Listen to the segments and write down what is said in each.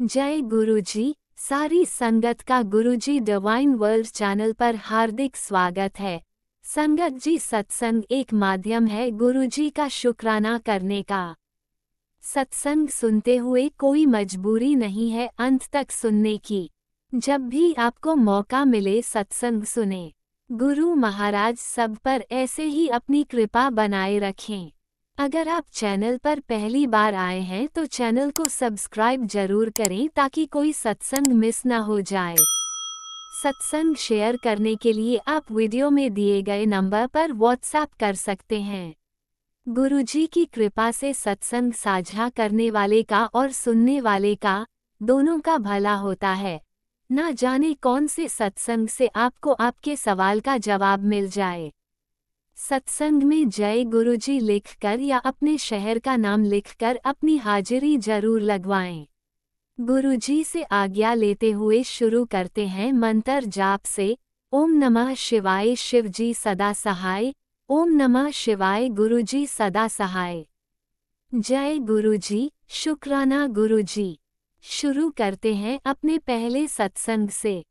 जय गुरुजी। सारी संगत का गुरुजी डिवाइन वर्ल्ड चैनल पर हार्दिक स्वागत है। संगत जी, सत्संग एक माध्यम है गुरुजी का शुक्राना करने का। सत्संग सुनते हुए कोई मजबूरी नहीं है अंत तक सुनने की। जब भी आपको मौका मिले सत्संग सुने। गुरु महाराज सब पर ऐसे ही अपनी कृपा बनाए रखें। अगर आप चैनल पर पहली बार आए हैं तो चैनल को सब्सक्राइब जरूर करें ताकि कोई सत्संग मिस ना हो जाए। सत्संग शेयर करने के लिए आप वीडियो में दिए गए नंबर पर व्हाट्सएप कर सकते हैं। गुरुजी की कृपा से सत्संग साझा करने वाले का और सुनने वाले का, दोनों का भला होता है। ना जाने कौन से सत्संग से आपको आपके सवाल का जवाब मिल जाए। सत्संग में जय गुरुजी लिखकर या अपने शहर का नाम लिखकर अपनी हाजिरी जरूर लगवाएं। गुरुजी से आज्ञा लेते हुए शुरू करते हैं मंत्र जाप से। ओम नमः शिवाय, शिवजी सदा सहाय। ओम नमः शिवाय, गुरुजी सदा सहाय। जय गुरुजी, शुक्राना गुरुजी। शुरू करते हैं अपने पहले सत्संग से।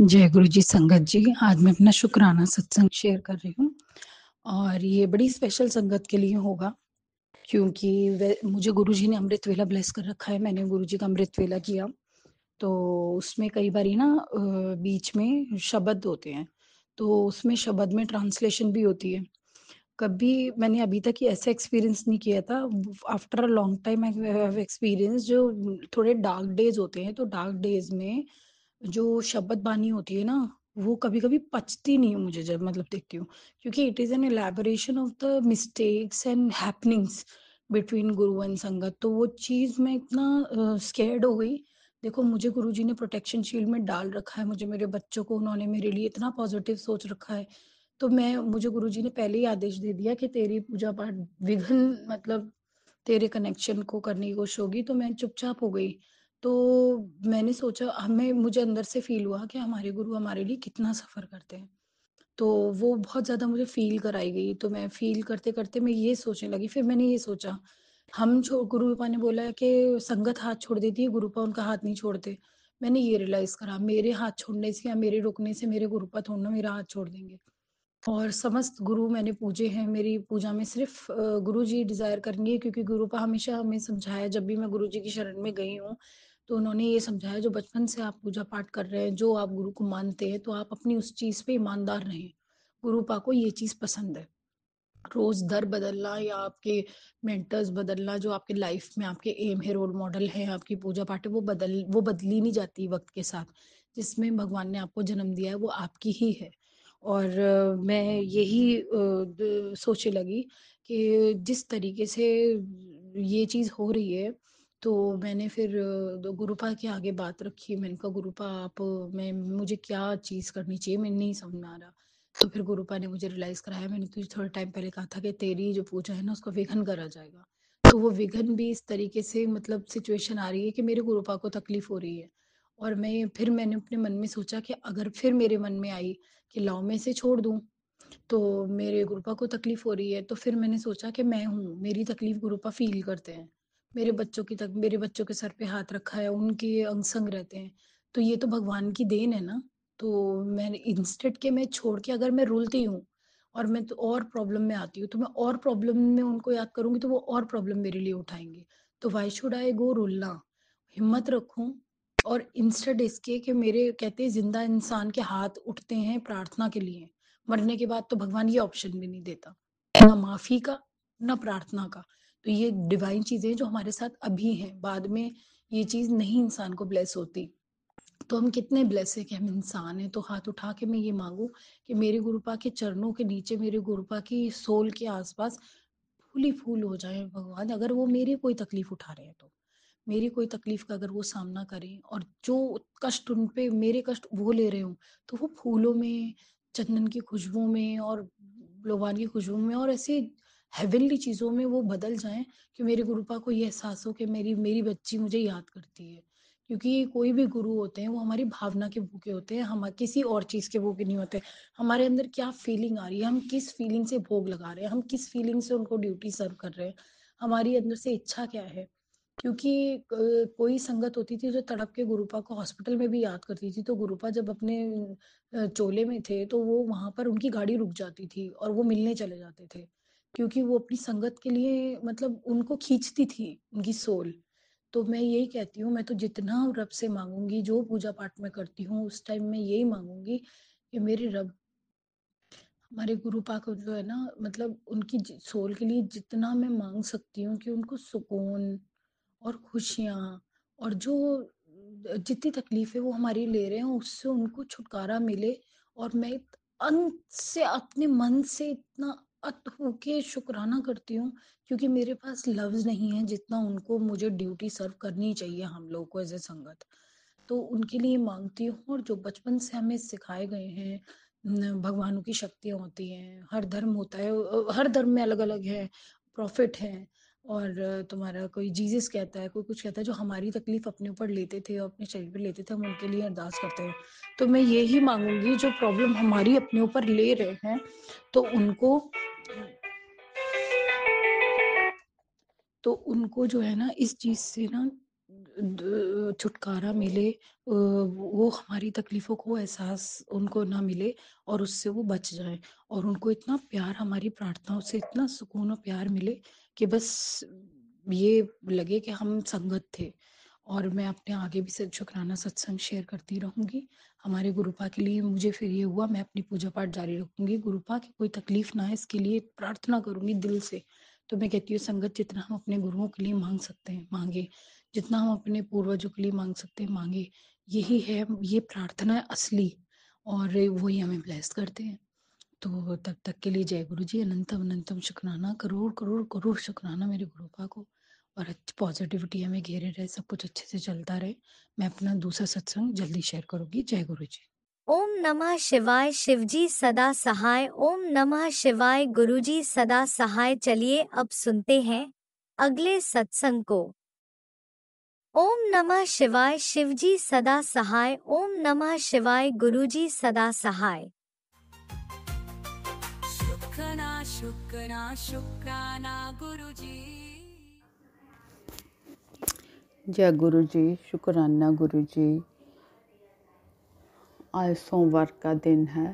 जय गुरु जी। संगत जी, आज मैं अपना शुक्राना सत्संग शेयर कर रही हूँ और ये बड़ी स्पेशल संगत के लिए होगा क्योंकि मुझे गुरु जी ने अमृत वेला ब्लेस कर रखा है। मैंने गुरु जी का अमृत वेला किया तो उसमें कई बारी ना बीच में शब्द होते हैं, तो उसमें शब्द में ट्रांसलेशन भी होती है। कभी मैंने अभी तक ये ऐसा एक्सपीरियंस नहीं किया था। After a long time I have experience जो थोड़े डार्क डेज होते हैं, तो डार्क डेज में जो शब्द बानी होती है ना, वो कभी-कभी पचती नहीं है मुझे जब मतलब देखती हूँ, क्योंकि it is an elaboration of the mistakes and happenings between guru and sangat. तो वो चीज़ मैं इतना स्कैर्ड हो गई। देखो, मुझे गुरुजी ने प्रोटेक्शन शील्ड में डाल रखा है, मुझे मेरे बच्चों को उन्होंने मेरे लिए इतना पॉजिटिव सोच रखा है। तो मुझे गुरुजी ने पहले ही आदेश दे दिया कि तेरी पूजा-पाठ विघ्न मतलब तेरे कनेक्शन को करने की कोशिश होगी, तो मैं चुपचाप हो गई। तो मैंने सोचा हमें मुझे अंदर से फ़ील हुआ कि हमारे गुरु हमारे लिए कितना सफ़र करते हैं। तो वो बहुत ज़्यादा मुझे फ़ील कराई गई, तो मैं फ़ील करते-करते मैं ये सोचने लगी, फिर मैंने ये सोचा, हम छो गुरु पापा ने बोला है कि संगत हाथ छोड़ देती है, गुरु पापा उनका हाथ नहीं छोड़ते। मैंने ये रियलाइज़ करा, मेरे हाथ छोड़ने से या मेरे रुकने से मेरे गुरु पापा थोड़ी ना मेरा हाथ छोड़ देंगे। और समस्त गुरु मैंने पूजे हैं, मेरी पूजा में सिर्फ़ गुरु जी डिज़ायर करेंगे, क्योंकि गुरु पा हमेशा हमें समझाया, जब भी मैं गुरु जी की शरण में गई हूँ, तो उन्होंने ये समझाया, जो बचपन से आप पूजा-पाठ कर रहे हैं, जो आप गुरु को मानते हैं, तो आप अपनी उस चीज़ पे ईमानदार रहें। गुरु पा को ये चीज़ पसंद है। रोज़ दर बदलना या आपके मेंटर्स बदलना, जो आपके लाइफ़ में आपके एम है, रोल मॉडल है, आपकी पूजा-पाठ है, वो बदली नहीं जाती वक़्त के साथ। जिसमें भगवान ने आपको जन्म दिया है, वो आपकी ही है। और मैं यही सोचने लगी कि जिस तरीके से ये चीज़ हो रही है, तो मैंने फिर गुरुपा के आगे बात रखी। मैंने कहा, गुरुपा आप मैं मुझे क्या चीज़ करनी चाहिए, मैं नहीं समझ में आ रहा। तो फिर गुरुपा ने मुझे रियलाइज़ कराया, मैंने तुझे थोड़े टाइम पहले कहा था कि तेरी जो पूजा है ना, उसको विघ्न करा जाएगा। तो वो विघ्न भी इस तरीके से मतलब सिचुएशन आ रही है कि मेरे गुरुपा को तकलीफ़ हो रही है। और मैंने अपने मन में सोचा कि अगर फिर मेरे मन में आई कि लाओ मैं इसे छोड़ दूँ, तो मेरे गुरुपा को तकलीफ़ हो रही है, तो फिर मैंने सोचा कि मैं हूँ, मेरी तकलीफ़ गुरुपा फ़ील करते हैं। मेरे बच्चों के सर पे हाथ रखा है, उनके अंग-संग रहते हैं, तो ये तो भगवान की देन है ना। तो मैंने इंस्टेड के मैं छोड़ के अगर मैं रुलती हूँ और मैं तो और प्रॉब्लम में आती हूँ, तो मैं और प्रॉब्लम में उनको याद करूँगी, तो वो और प्रॉब्लम मेरे लिए उठाएँगे। तो व्हाई शुड आई गो रुलना? हिम्मत रखूँ और इंस्टेड इसके कि मेरे कहते हैं ज़िंदा इंसान के हाथ उठते हैं प्रार्थना के लिए। मरने के बाद तो भगवान ये ऑप्शन भी नहीं देता, ना माफ़ी का, ना प्रार्थना का। तो ये डिवाइन चीज़ें हैं जो हमारे साथ अभी हैं, बाद में ये चीज़ नहीं इंसान को ब्लेस होती। तो हम कितने ब्लेस हैं कि हम इंसान हैं। तो हाथ उठा के मैं ये माँगूँ कि मेरे गुरुपा के चरणों के नीचे, मेरे गुरुपा की सोल के आस-पास फूल ही फूल हो जाएँ भगवान, अगर वो मेरी कोई तकलीफ़ उठा रहे हैं तो। मेरी कोई तकलीफ़ का अगर वो सामना करें और जो कष्ट उन पे मेरे कष्ट वो ले रहे हों, तो वो फूलों में, चंदन की खुशबू में और लोबान की खुशबू में और ऐसे हेवनली चीज़ों में वो बदल जाएँ कि मेरे गुरुपा को ये एहसास हो कि मेरी मेरी बच्ची मुझे याद करती है। क्योंकि कोई भी गुरु होते हैं, वो हमारी भावना के भूखे होते हैं, हम किसी और चीज़ के भूखे नहीं होते। हमारे अंदर क्या फीलिंग आ रही है, हम किस फीलिंग से भोग लगा रहे हैं, हम किस फीलिंग से उनको ड्यूटी सर्व कर रहे हैं, हमारी अंदर से इच्छा क्या है। क्योंकि कोई संगत होती थी जो तड़प के गुरुपा को हॉस्पिटल में भी याद करती थी, तो गुरुपा जब अपने चोले में थे, तो वो वहाँ पर उनकी गाड़ी रुक जाती थी और वो मिलने चले जाते थे। क्योंकि वो अपनी संगत के लिए मतलब उनको खींचती थी, उनकी सोल। तो मैं यही कहती हूँ, मैं तो जितना रब से माँगूँगी, जो पूजा-पाठ मैं करती हूँ, उस टाइम मैं यही माँगूँगी कि मेरे रब हमारे गुरुपा को जो है ना मतलब उनकी सोल के लिए जितना मैं मांग सकती हूँ कि उनको सुकून और खुशियाँ और जो जितनी तकलीफें वो हमारी ले रहे हैं उससे उनको छुटकारा मिले। और मैं अंत से अपने मन से इतना अत होके शुक्राना करती हूँ, क्योंकि मेरे पास लफ्ज़ नहीं है जितना उनको मुझे ड्यूटी सर्व करनी चाहिए हम लोगों को एज ए संगत। तो उनके लिए माँगती हूँ। और जो बचपन से हमें सिखाए गए हैं भगवानों की शक्तियाँ होती हैं, हर धर्म होता है, हर धर्म में अलग-अलग है, प्रॉफ़िट हैं और तुम्हारा कोई जीसस कहता है, कोई कुछ कहता है, जो हमारी तकलीफ़ अपने ऊपर लेते थे और अपने शरीर पे लेते थे, हम उनके लिए अरदास करते हैं। तो मैं यही माँगूँगी जो प्रॉब्लम हमारी अपने ऊपर ले रहे हैं, तो उनको जो है ना इस चीज़ से ना छुटकारा मिले, वो हमारी तकलीफ़ों को एहसास उनको ना मिले और उससे वो बच जाएँ। और उनको इतना प्यार हमारी प्रार्थनाओं से इतना सुकून और प्यार मिले कि बस ये लगे कि हम संगत थे। और मैं अपने आगे भी शुक्राना सत्संग शेयर करती रहूँगी। हमारे गुरुपा के लिए मुझे फिर ये हुआ, मैं अपनी पूजा-पाठ जारी रखूँगी। गुरुपा की कोई तकलीफ़ ना आए इसके लिए प्रार्थना करूँगी दिल से। तो मैं कहती हूँ संगत जितना हम अपने गुरुओं के लिए माँग सकते हैं, माँगे। जितना हम अपने पूर्वजों के लिए माँग सकते हैं, माँगे। यही है, ये प्रार्थना है असली और वही हमें ब्लेस करते हैं। तो तब तक के लिए जय गुरु जी, अनंतम अनंतम शुक्राना, करोड़ करोड़ करोड़ शुक्राना मेरे गुरुपा को। और पॉजिटिविटी हमें घेरे रहे, सब कुछ अच्छे से चलता रहे। मैं अपना दूसरा सत्संग जल्दी शेयर करूँगी। जय गुरु जी। ओम नमः शिवाय। शिवजी सदा सहाय। ओम नमः शिवाय। गुरुजी सदा सहाय। चलिए अब सुनते हैं अगले सत्संग को। ओम नमः शिवाय। शिवजी सदा सहाय। ओम नमः शिवाय। गुरुजी सदा सहाय। शुक्राना शुक्राना शुक्राना गुरुजी। जय गुरु जी, शुक्राना गुरु जी। आज सोमवार का दिन है,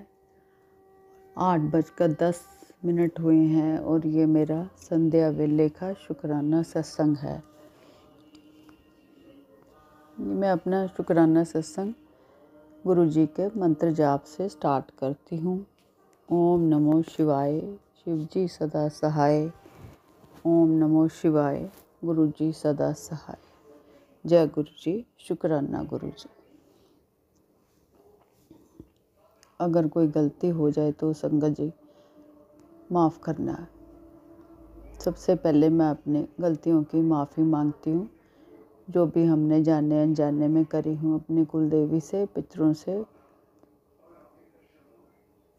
8:10 हुए हैं और ये मेरा संध्या वेले का शुक्राना सत्संग है। मैं अपना शुक्राना सत्संग गुरु जी के मंत्र जाप से स्टार्ट करती हूँ। ओम नमो शिवाय। शिव जी सदा सहाय। ओम नमो शिवाय। गुरु जी सदा सहाय। जय गुरु जी, शुक्राना गुरु जी। अगर कोई गलती हो जाए तो संगत जी माफ़ करना है। सबसे पहले मैं अपनी गलतियों की माफ़ी मांगती हूँ, जो भी हमने जाने अनजाने में करी हूँ। अपनी कुल देवी से, पितरों से,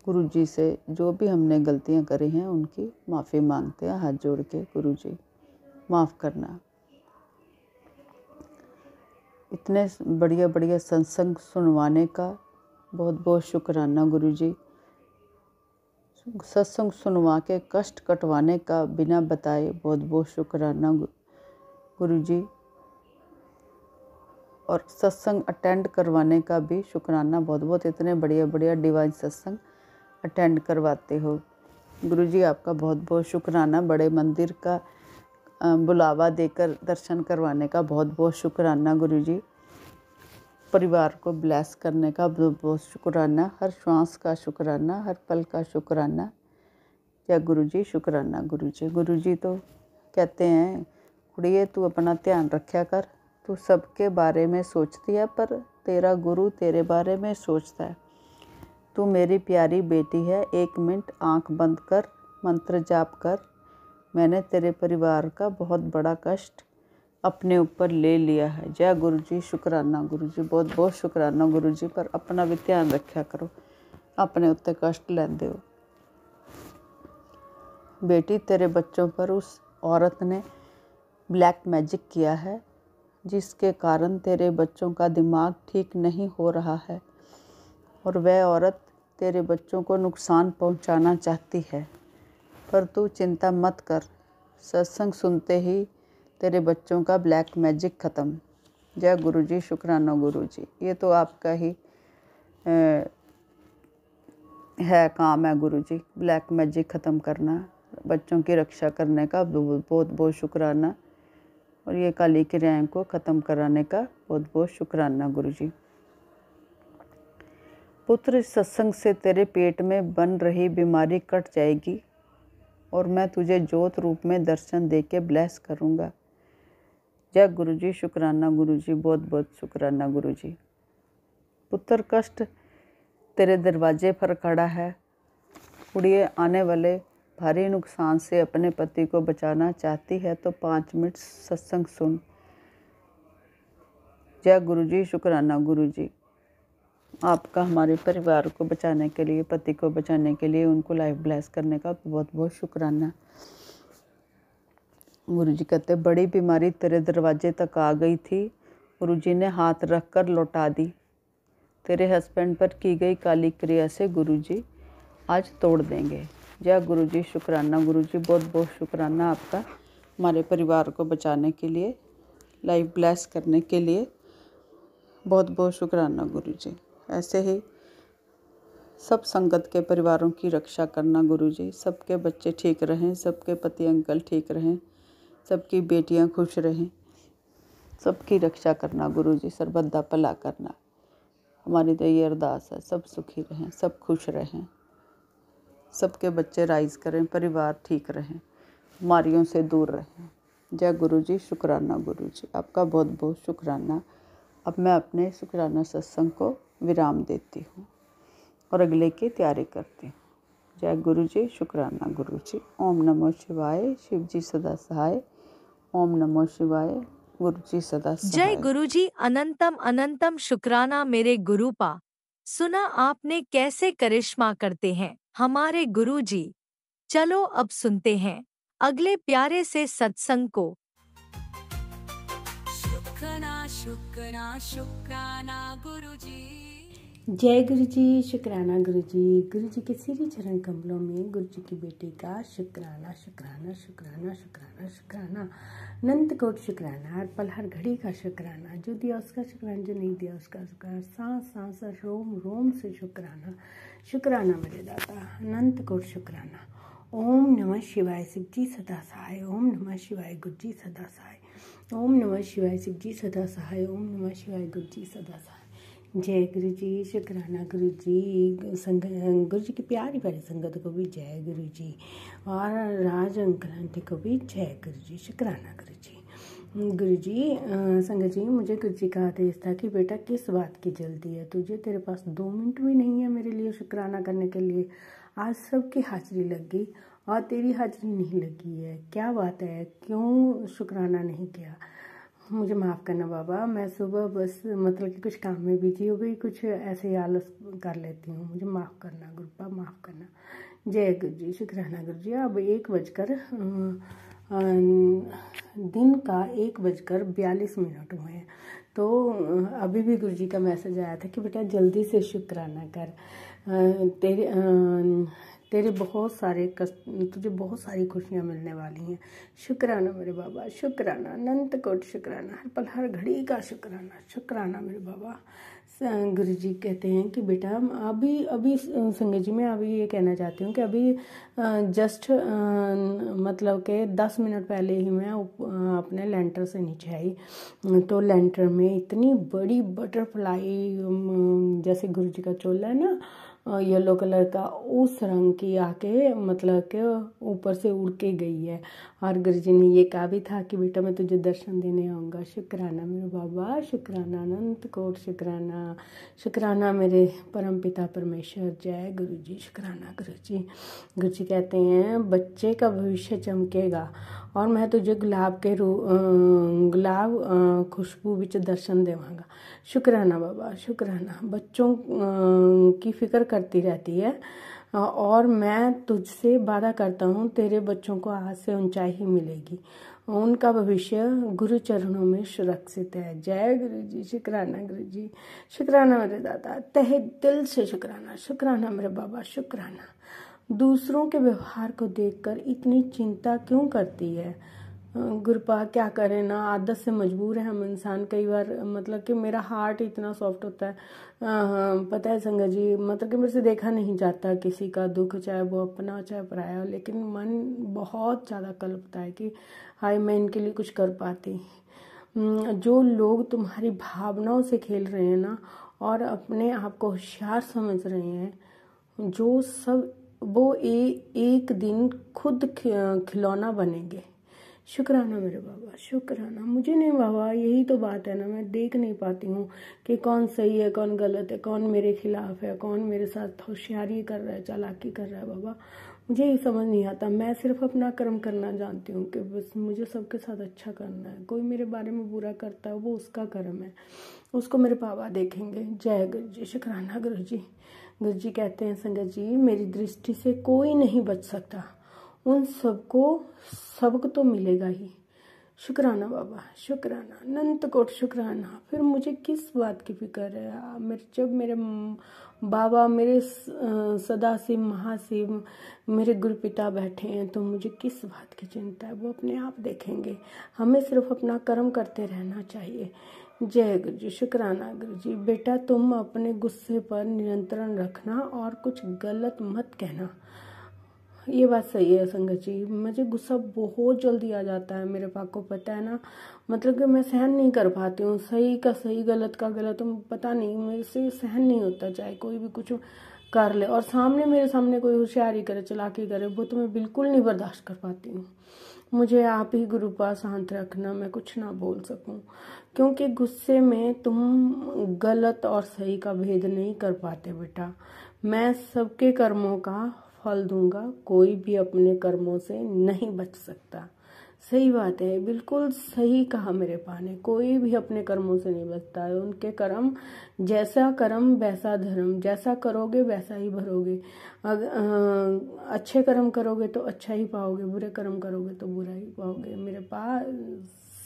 गुरु जी से जो भी हमने गलतियाँ करी हैं उनकी माफ़ी मांगते हैं हाथ जोड़ के। गुरु जी माफ़ करना। इतने बढ़िया बढ़िया सत्संग सुनवाने का बहुत बहुत शुक्राना गुरु जी। सत्संग सुनवा के कष्ट कटवाने का बिना बताए बहुत बहुत शुक्राना गुरु जी। और सत्संग अटेंड करवाने का भी शुक्राना बहुत बहुत। इतने बढ़िया बढ़िया डिवाइन सत्संग अटेंड करवाते हो गुरु जी, आपका बहुत बहुत शुक्राना। बड़े मंदिर का बुलावा देकर दर्शन करवाने का बहुत बहुत शुक्राना गुरु जी। परिवार को ब्लेस करने का बहुत बहुत शुक्राना। हर श्वास का शुक्राना, हर पल का शुक्राना। जय गुरु जी, शुक्राना गुरु जी। गुरु जी तो कहते हैं, कुड़िए तू अपना ध्यान रखा कर, तू सबके बारे में सोचती है पर तेरा गुरु तेरे बारे में सोचता है। तू मेरी प्यारी बेटी है, 1 मिनट आंख बंद कर, मंत्र जाप कर। मैंने तेरे परिवार का बहुत बड़ा कष्ट अपने ऊपर ले लिया है। जय गुरु जी, शुक्राना गुरु जी। बहुत बहुत शुक्राना गुरु जी। पर अपना भी ध्यान रखा करो, अपने उत्ते कष्ट लेंदे हो। बेटी, तेरे बच्चों पर उस औरत ने ब्लैक मैजिक किया है, जिसके कारण तेरे बच्चों का दिमाग ठीक नहीं हो रहा है और वह औरत तेरे बच्चों को नुकसान पहुंचाना चाहती है। पर तू चिंता मत कर, सत्संग सुनते ही तेरे बच्चों का ब्लैक मैजिक ख़त्म। जय गुरु जी, शुक्राना गुरु जी। ये तो आपका ही है काम है गुरु जी, ब्लैक मैजिक ख़त्म करना, बच्चों की रक्षा करने का बहुत बहुत शुक्राना, और ये काली क्रियाओं को ख़त्म कराने का बहुत बहुत शुक्राना गुरु जी। पुत्र, इस सत्संग से तेरे पेट में बन रही बीमारी कट जाएगी और मैं तुझे ज्योत रूप में दर्शन दे के ब्लेस करूँगा। जय गुरु जी, शुक्राना गुरु जी, बहुत बहुत शुक्राना गुरु जी। पुत्र, कष्ट तेरे दरवाजे पर खड़ा है। कुड़िए आने वाले भारी नुकसान से अपने पति को बचाना चाहती है तो 5 मिनट सत्संग सुन। जय गुरु जी, शुक्राना गुरु जी। आपका हमारे परिवार को बचाने के लिए, पति को बचाने के लिए, उनको लाइफ ब्लेस करने का बहुत बहुत शुक्राना। गुरु जी कहते, बड़ी बीमारी तेरे दरवाजे तक आ गई थी, गुरु जी ने हाथ रख कर लौटा दी। तेरे हस्बैंड पर की गई काली क्रिया से गुरु जी आज तोड़ देंगे। जय गुरु जी, शुक्राना गुरु जी, बहुत बहुत शुक्राना आपका हमारे परिवार को बचाने के लिए, लाइफ ब्लेस करने के लिए, बहुत बहुत शुक्राना गुरु जी। ऐसे ही सब संगत के परिवारों की रक्षा करना गुरु जी। सबके बच्चे ठीक रहें, सबके पति अंकल ठीक रहें, सबकी बेटियां खुश रहें, सबकी रक्षा करना गुरु जी, सर्वदा भला करना। हमारी तो ये अरदास है, सब सुखी रहें, सब खुश रहें, सबके बच्चे राइज करें, परिवार ठीक रहें, बीमारियों से दूर रहें। जय गुरु जी, शुक्राना गुरु जी, आपका बहुत बहुत शुक्राना। अब मैं अपने शुक्राना सत्संग को विराम देती हूँ और अगले की तैयारी करती हूँ। जय गुरु जी, शुक्राना गुरु जी। ओम नमो शिवाय, शिव जी सदा सहाय। ओम नमो शिवाय, गुरु जी सदा सहाय। जय गुरु जी, अनंतम अनंतम शुक्राना मेरे गुरुपा। सुना आपने कैसे करिश्मा करते हैं हमारे गुरु जी। चलो अब सुनते हैं अगले प्यारे से सत्संग को। शुक्राना शुक्राना शुक्राना गुरु जी। जय गुरु जी, शुक्राना गुरु जी। गुरु जी के श्री चरण कमलों में गुरु जी की बेटी का शुक्राना शुक्राना शुक्राना शुक्राना शुक्राना, अनंत कोट शुक्राना, हर पल हर घड़ी का शुक्राना, जो दिया उसका शुक्राना, जो नहीं दिया उसका शुक्राना, सांस सांस रोम रोम से शुक्राना। शुक्राना मेरे दाता, अनंत कोट शुक्राना। ओम नमः शिवाय, शिव जी सदा सहाय। ओम नमः शिवाय, गुरु जी सदा सहाय। ओम नमः शिवाय, शिव जी सदा सहाय। ओम नमः शिवाय, गुरु जी सदा सहाय। जय गुरु जी, शुक्राना गुरु जी। गुरु जी की प्यारी प्यारी संगत को भी जय गुरु जी, और राज अंकल आंटी को भी जय गुरु जी, शुक्राना गुरु जी। गुरु जी, संगत जी, मुझे गुरु जी का आदेश था कि बेटा किस बात की जल्दी है तुझे, तेरे पास 2 मिनट भी नहीं है मेरे लिए शुक्राना करने के लिए। आज सबकी हाजिरी लग गई और तेरी हाजिरी नहीं लगी है, क्या बात है, क्यों शुक्राना नहीं किया? मुझे माफ़ करना बाबा, मैं सुबह बस मतलब कि कुछ काम में बिजी हो गई, कुछ ऐसे ही आलस कर लेती हूँ, मुझे माफ़ करना गुरुपा, माफ़ करना। जय गुरु जी, शुक्राना गुरु जी। अब 1 दिन का 1:42 हुए हैं, तो अभी भी गुरु जी का मैसेज आया था कि बेटा जल्दी से शुक्राना कर, तेरे बहुत सारे तुझे बहुत सारी खुशियाँ मिलने वाली हैं। शुक्राना मेरे बाबा, शुक्राना, अनंत कोट शुक्राना, हर पल हर घड़ी का शुक्राना, शुक्राना मेरे बाबा। गुरु जी कहते हैं कि बेटा अभी संगत जी, मैं अभी ये कहना चाहती हूँ कि अभी जस्ट मतलब कि 10 मिनट पहले ही मैं अपने लेंटर से नीचे आई, तो लेंटर में इतनी बड़ी बटरफ्लाई, जैसे गुरु जी का चोला है ना येलो कलर का, उस रंग की आके मतलब कि ऊपर से उड़ के गई है। और गुरु जी ने ये कहा भी था कि बेटा मैं तुझे दर्शन देने आऊँगा। शुक्राना मेरे बाबा, शुक्राना, अनंत कोट शुक्राना, शुक्राना मेरे परम पिता परमेश्वर। जय गुरु जी, शुक्राना गुरु जी। गुरु जी कहते हैं बच्चे का भविष्य चमकेगा और मैं तुझे गुलाब खुशबू विच दर्शन देवांगा। शुक्राना बाबा, शुक्राना। बच्चों की फिक्र करती रहती है और मैं तुझसे वादा करता हूँ तेरे बच्चों को आज से ऊंचाई ही मिलेगी, उनका भविष्य गुरु चरणों में सुरक्षित है। जय गुरु जी, शुक्राना गुरु जी, शुक्राना मेरे दादा, तहे दिल से शुक्राना, शुक्राना मेरे बाबा, शुक्राना। दूसरों के व्यवहार को देखकर इतनी चिंता क्यों करती है? गुरुपा क्या करें ना, आदत से मजबूर है हम इंसान कई बार, मतलब कि मेरा हार्ट इतना सॉफ्ट होता है, पता है संगत जी, मतलब कि मेरे से देखा नहीं जाता किसी का दुख, चाहे वो अपना चाहे पराया हो, लेकिन मन बहुत ज़्यादा कल्पता है कि हाय मैं इनके लिए कुछ कर पाती। जो लोग तुम्हारी भावनाओं से खेल रहे हैं ना और अपने आप को होशियार समझ रहे हैं, जो सब वो एक दिन खुद खिलौना बनेंगे। शुक्राना मेरे बाबा, शुक्राना। मुझे नहीं बाबा, यही तो बात है ना, मैं देख नहीं पाती हूँ कि कौन सही है कौन गलत है, कौन मेरे खिलाफ है, कौन मेरे साथ होशियारी कर रहा है, चालाकी कर रहा है। बाबा मुझे ये समझ नहीं आता, मैं सिर्फ अपना कर्म करना जानती हूँ कि बस मुझे सबके साथ अच्छा करना है। कोई मेरे बारे में बुरा करता है वो उसका कर्म है, उसको मेरे बाबा देखेंगे। जय गुरु जी, शुक्राना गुरु जी। गुरु जी कहते हैं संगत जी, मेरी दृष्टि से कोई नहीं बच सकता, उन सबको सबक तो मिलेगा ही। शुक्राना बाबा, शुक्राना, अनंत कोट शुक्राना। फिर मुझे किस बात की फिक्र है? मेरे जब मेरे बाबा, मेरे सदाशिव महाशिव, मेरे गुरुपिता बैठे हैं, तो मुझे किस बात की चिंता है? वो अपने आप देखेंगे, हमें सिर्फ अपना कर्म करते रहना चाहिए। जय गुरु जी, शुक्राना गुरु जी। बेटा तुम अपने गुस्से पर नियंत्रण रखना और कुछ गलत मत कहना। ये बात सही है संगत जी, मुझे गुस्सा बहुत जल्दी आ जाता है, मेरे पापा को पता है ना, मतलब कि मैं सहन नहीं कर पाती हूँ, सही का सही गलत का गलत, पता नहीं मेरे से सहन नहीं होता, चाहे कोई भी कुछ कर ले और मेरे सामने कोई होशियारी करे, चालाकी करे, वो तो मैं बिल्कुल नहीं बर्दाश्त कर पाती हूँ। मुझे आप ही गुरु पास शांत रखना, मैं कुछ ना बोल सकूं, क्योंकि गुस्से में तुम गलत और सही का भेद नहीं कर पाते बेटा। मैं सबके कर्मों का फल दूंगा, कोई भी अपने कर्मों से नहीं बच सकता। सही बात है, बिल्कुल सही कहा मेरे पा ने, कोई भी अपने कर्मों से नहीं बचता है। उनके कर्म, जैसा कर्म वैसा धर्म, जैसा करोगे वैसा ही भरोगे। अच्छे कर्म करोगे तो अच्छा ही पाओगे, बुरे कर्म करोगे तो बुरा ही पाओगे। मेरे पा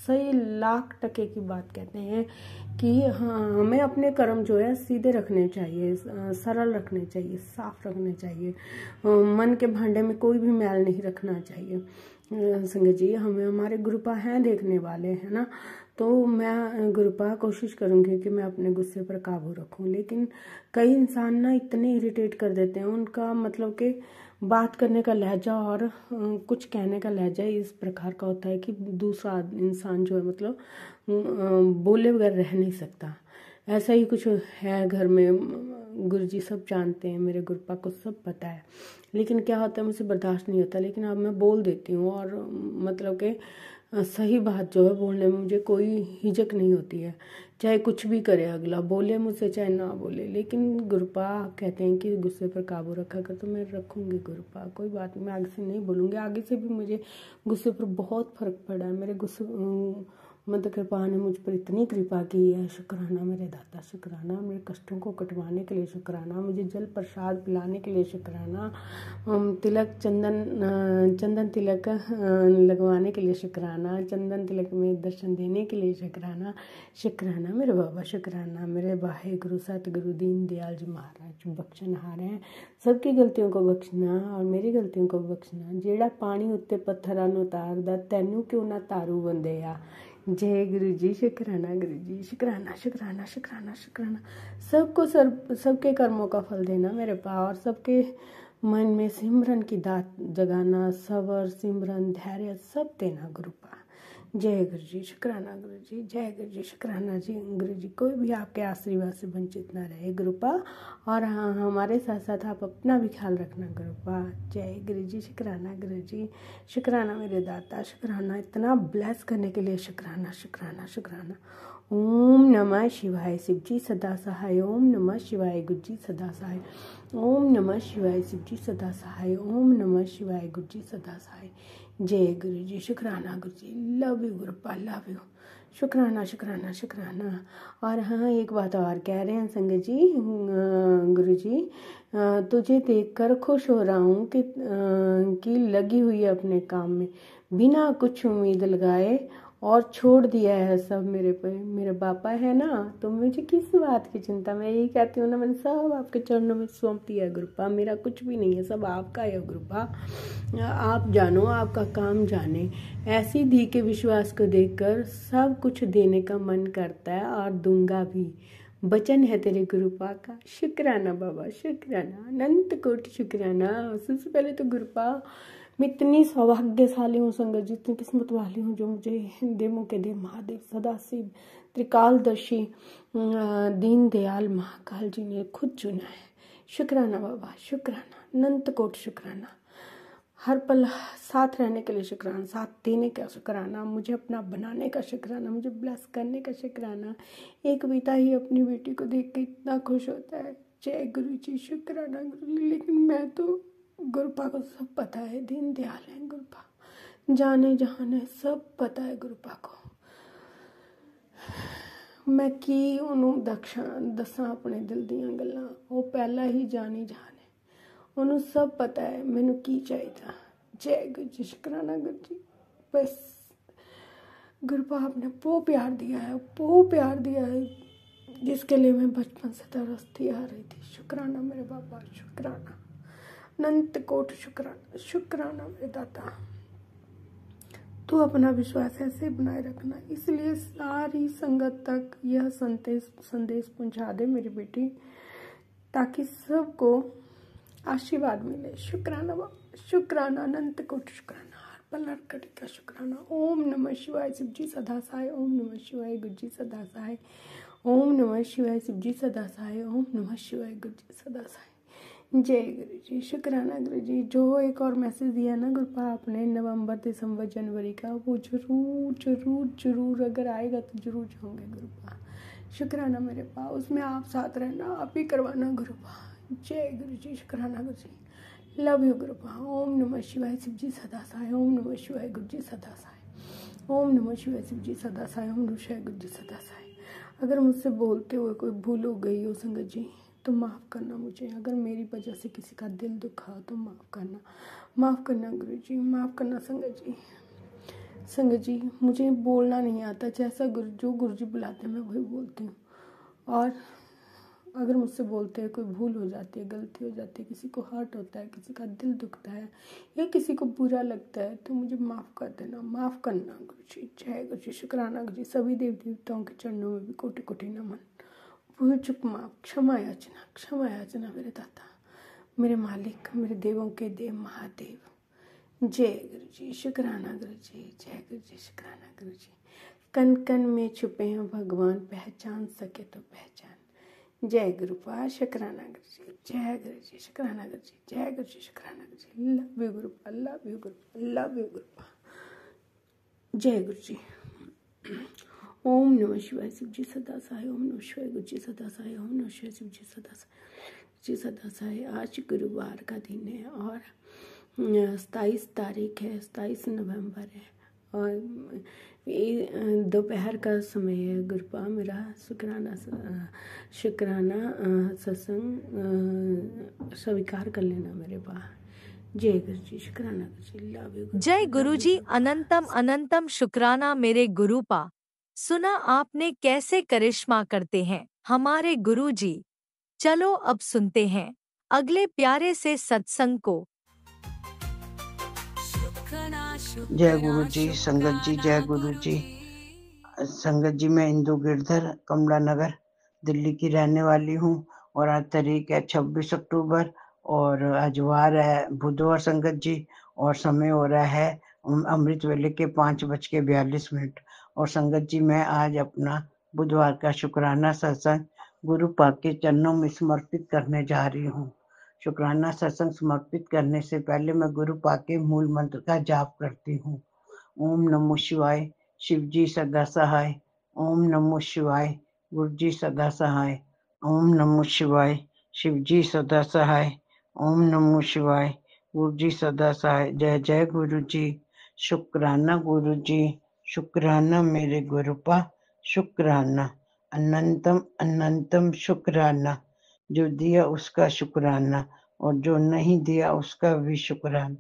सही 1,00,000% की बात कहते हैं कि हाँ, हमें अपने कर्म जो है सीधे रखने चाहिए, सरल रखने चाहिए, साफ रखने चाहिए, मन के भांडे में कोई भी मैल नहीं रखना चाहिए। संगत जी, हमें हमारे गुरुपा हैं देखने वाले, है ना, तो मैं गुरुपा कोशिश करूँगी कि मैं अपने गुस्से पर काबू रखूँ। लेकिन कई इंसान ना इतने इरिटेट कर देते हैं, उनका मतलब कि बात करने का लहजा और कुछ कहने का लहजा इस प्रकार का होता है कि दूसरा इंसान जो है मतलब बोले बगैर रह नहीं सकता। ऐसा ही कुछ है घर में, गुरुजी सब जानते हैं, मेरे गुरुपा को सब पता है, लेकिन क्या होता है मुझसे बर्दाश्त नहीं होता। लेकिन अब मैं बोल देती हूँ और मतलब कि सही बात जो है बोलने में मुझे कोई हिचक नहीं होती है, चाहे कुछ भी करे अगला, बोले मुझसे चाहे ना बोले। लेकिन गुरुपा कहते हैं कि गुस्से पर काबू रखा कर, तो मैं रखूँगी गुरुपा, कोई बात नहीं, मैं आगे से नहीं बोलूँगी। आगे से भी मुझे गुस्से पर बहुत फर्क पड़ा है, मेरे गुस्से मतलब कृपा ने मुझ पर इतनी कृपा की है। शुक्राना मेरे दाता, शुक्राना मेरे कष्टों को कटवाने के लिए, शुक्राना मुझे जल प्रसाद पिलाने के लिए, शुक्राना तिलक चंदन तिलक लगवाने के लिए, शुक्राना चंदन तिलक में दर्शन देने के लिए, शुक्राना। शुक्राना मेरे बाबा, शुक्राना मेरे वाहे गुरु सतगुरु दीन दयाल जी महाराज बख्शनहार हैं, सबकी गलतियों को बख्शना और मेरी गलतियों को बख्शना। जेड़ा पानी उत्ते पत्थरां नूं तारदा, तैनू क्यों ना तारू बंदेया। जय गुरु जी, शुक्राना गुरु जी, शुक्राना शुक्राना शुक्राना शुक्राना। सबको सबके कर्मों का फल देना मेरे पा, और सबके मन में सिमरन की दात जगाना, सबर सिमरन धैर्य सब देना गुरुपा। जय गुरु जी, शुक्राना गुरु जी, जय गुरु जी, शुक्राना जी गुरु जी। कोई भी आपके आशीर्वाद से वंचित ना रहे गुरुपा, और हाँ, हमारे साथ साथ आप अपना भी ख्याल रखना गुरुपा। जय गुरु जी, शुक्राना गुरु जी, शुक्राना मेरे दाता, शुक्राना इतना ब्लेस करने के लिए, शुक्राना शुक्राना शुक्राना। ओम नमः शिवाय, शिव जी सदा सहाय। ओम नमः शिवाय, गुरु जी सदा सहाय। ओम नमः शिवाय, शिव जी सदा सहाय। ओम नमः शिवाय, गुरु जी सदा सहाय। जय गुरु जी, शुक्राना Guru ji, love you Gurupa, love you, शुक्राना शुक्राना शुक्राना। और हाँ, एक बात और कह रहे हैं संगत जी, गुरु जी तुझे देखकर खुश हो रहा हूँ कि लगी हुई है अपने काम में, बिना कुछ उम्मीद लगाए और छोड़ दिया है सब मेरे पे। मेरे पापा है ना, तो मुझे किस बात की चिंता। मैं यही कहती हूँ ना, मैंने सब आपके चरणों में सौंप दिया है गुरुपा। मेरा कुछ भी नहीं है, सब आपका है गुरुपा। आप जानो, आपका काम जाने। ऐसी दी के विश्वास को देखकर सब कुछ देने का मन करता है और दूंगा भी। वचन है तेरे गुरुपा का। शुक्राना बाबा, शुक्राना, अनंत कोटि शुक्राना। सबसे पहले तो गुरुपा, मैं इतनी सौभाग्यशाली हूँ संगत जी, इतनी किस्मत वाली हूँ जो मुझे देवों के देव महादेव सदाशिव त्रिकालदर्शी दीन दयाल महाकाल जी ने खुद चुना है। शुक्राना बाबा, शुक्राना, अनंत कोटि शुक्राना। हर पल साथ रहने के लिए शुक्राना, साथ देने का शुक्राना, मुझे अपना बनाने का शुक्राना, मुझे ब्लेस करने का शुक्राना। एक पिता ही अपनी बेटी को देख के इतना खुश होता है। जय गुरु जी, शुक्राना गुरु जी। लेकिन मैं तो, गुरुपा को सब पता है, दीन दयाल है गुरुपा, जाने जहान है, सब पता है गुरुपा को। मैं की ਉਹਨੂੰ दसा अपने दिल दियां गल्लां, वो पहला ही जानी जहान है, ਉਹਨੂੰ सब पता है मैनू की चाहिए। जय गुरु जी, शुक्राना गुरु जी। बस गुरुपा आपने वो प्यार दिया है, वो प्यार दिया है जिसके लिए मैं बचपन से तरसती आ रही थी। शुक्राना मेरे बाबा, शुक्राना, अनंत कोटि शुक्राना, शुक्राना मेरे दाता। तू अपना विश्वास ऐसे बनाए रखना। इसलिए सारी संगत तक यह संदेश पहुंचा दे मेरी बेटी, ताकि सबको आशीर्वाद मिले। शुक्राना बाबा, शुक्राना, अनंत कोटि शुक्राना, हर पल हर घड़ी का शुक्राना। ओम नमः शिवाय, शिव जी सदा सहाय। ओम नमः शिवाय, गुरु जी सदा सहाय। ओम नमः शिवाय, शिव जी सदा सहाय। ओम नमः शिवाय, गुरु जी सदा सहाय। जय गुरु जी, शुक्राना गुरु जी। जो एक और मैसेज दिया ना गुरुपा आपने नवंबर, दिसंबर, जनवरी का, वो जरूर जरूर जरूर अगर आएगा तो जरूर जाऊंगे गुरुपा। शुक्राना मेरे पा, उसमें आप साथ रहना, आप ही करवाना गुरुपा। जय गुरु जी, शुक्राना गुरु जी। Love you गुरुपा। ओम नमः शिवाय, शिव जी सदा सहाय। ओम नमः शिवाय, गुरु जी सदा सहाय। ओम नमः शिवाय, शिव जी सदा सहाय। ओम नमः शिवाय, गुरु जी सदा सहाय। अगर मुझसे बोलते हुए कोई भूल हो गई हो संगत जी, तो माफ़ करना मुझे। अगर मेरी वजह से किसी का दिल दुखा तो माफ़ करना, माफ़ करना गुरु जी, माफ़ करना संगत जी। संगत जी, मुझे बोलना नहीं आता, जैसा जो गुरु जी बुलाते हैं मैं वही बोलती हूँ। और अगर मुझसे बोलते हैं कोई भूल हो जाती है, गलती हो जाती है, किसी को हर्ट होता है, किसी का दिल दुखता है या किसी को बुरा लगता है, तो मुझे माफ़ कर देना, माफ़ करना गुरु जी। जय गुरु जी, शुक्राना गुरु जी। सभी देवी देवताओं के चरणों में भी कोटि कोटि नमन। भूल चुक माफ, क्षमा याचना, क्षमा याचना मेरे दाता, मेरे मालिक, मेरे देवों के देव महादेव। जय गुरु जी, शुक्राना गुरु जी। जय गुरु जी, शुक्राना गुरु जी। कन कन में छुपे हैं भगवान, पहचान सके तो पहचान। जय गुरुपा, शुक्राना गुरु जी। जय गुरु जी, शुक्राना गुरु जी। जय गुरु जी, शुक्राना Guru ji. Love you Gurupa, love you Gurupa, love you Gurupa. जय गुरु जी। ओम नमः शिवाय, शिव जी सदा सहाय। ओम नमः शिवाय, गुरु जी सदा सहाय। ओम नमः शिवाय, शिव जी सदा सहाय, जी सदा सहाय। आज गुरुवार का दिन है और 27 तारीख है, 27 नवंबर है और दोपहर का समय है गुरुपा। मेरा शुक्राना सत्संग स्वीकार कर लेना मेरे पा। जय गुरु जी, शुक्राना गुरु जी। Love you. जय गुरु जी, अनंतम अनंतम शुक्राना मेरे गुरुपा। सुना आपने कैसे करिश्मा करते हैं हमारे गुरु जी। चलो अब सुनते हैं अगले प्यारे से सत्संग को। जय गुरु जी, संगत जी, जय गुरु जी। संगत जी, मैं इंदु गिरधर, कमला नगर, दिल्ली की रहने वाली हूँ और आज तारीख है 26 अक्टूबर और आज वार है बुधवार संगत जी, और समय हो रहा है अमृत वेले के 5:42। और संगत जी, मैं आज अपना बुधवार का शुक्राना सत्संग गुरु पाक के चरणों में समर्पित करने जा रही हूँ। शुक्राना सत्संग समर्पित करने से पहले मैं गुरु पाक के मूल मंत्र का जाप करती हूँ। ओम नमो शिवाय, शिव जी सदा सहाय। ओम नमो शिवाय, गुरु जी सदा सहाय। ओम नमो शिवाय, शिव जी सदा सहाय। ओम नमो शिवाय, गुरु जी सदा सहाय। जय जय गुरु जी। शुक्राना गुरु जी, शुक्राना मेरे गुरुपा, शुक्राना, अनंतम अनंतम शुक्राना। जो दिया उसका शुक्राना और जो नहीं दिया उसका भी शुक्राना।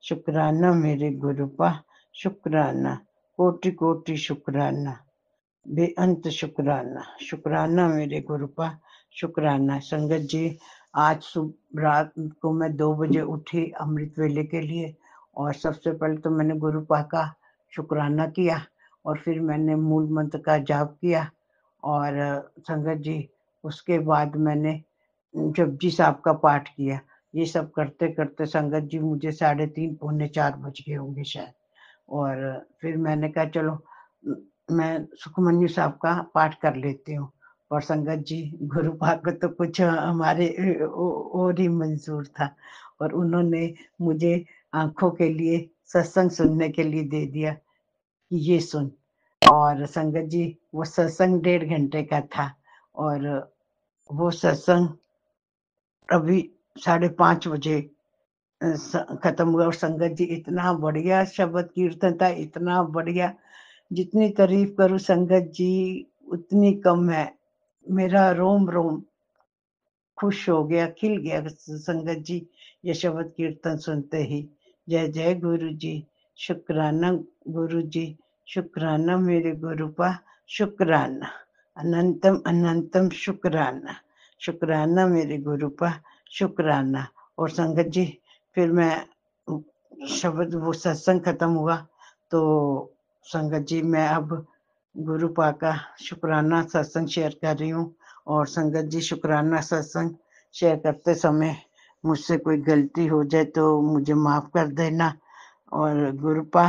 शुक्राना मेरे गुरुपा, शुक्राना, कोटि कोटि शुक्राना, बेअंत शुक्राना। शुक्राना मेरे गुरुपा, शुक्राना। संगत जी, आज रात को मैं 2 बजे उठी अमृत वेले के लिए, और सबसे पहले तो मैंने गुरुपा का शुक्राना किया, और फिर मैंने मूल मंत्र का जाप किया, और संगत जी उसके बाद मैंने जपजी साहब का पाठ किया। ये सब करते करते संगत जी मुझे 3:30 पौने 4 बज गए होंगे शायद। और फिर मैंने कहा चलो मैं सुखमनी साहब का पाठ कर लेती हूँ। और संगत जी, गुरु पाक को तो कुछ हमारे और ही मंजूर था, और उन्होंने मुझे आंखों के लिए सत्संग सुनने के लिए दे दिया कि ये सुन। और संगत जी वो सत्संग 1.5 घंटे का था, और वो सत्संग अभी 5:30 बजे खत्म हुआ। और संगत जी इतना बढ़िया शब्द कीर्तन था, इतना बढ़िया, जितनी तारीफ करूं संगत जी उतनी कम है। मेरा रोम रोम खुश हो गया, खिल गया संगत जी ये शब्द कीर्तन सुनते ही। जय जय गुरु जी, शुक्राना गुरु जी, शुक्राना मेरे गुरुपा, शुक्राना अनंतम अनंतम शुक्राना, शुक्राना मेरे गुरुपा, शुक्राना। और संगत जी फिर मैं शब्द वो सत्संग खत्म हुआ तो संगत जी मैं अब गुरुपा का शुक्राना सत्संग शेयर कर रही हूँ। और संगत जी शुक्राना सत्संग शेयर करते समय मुझसे कोई गलती हो जाए तो मुझे माफ कर देना, और गुरुपा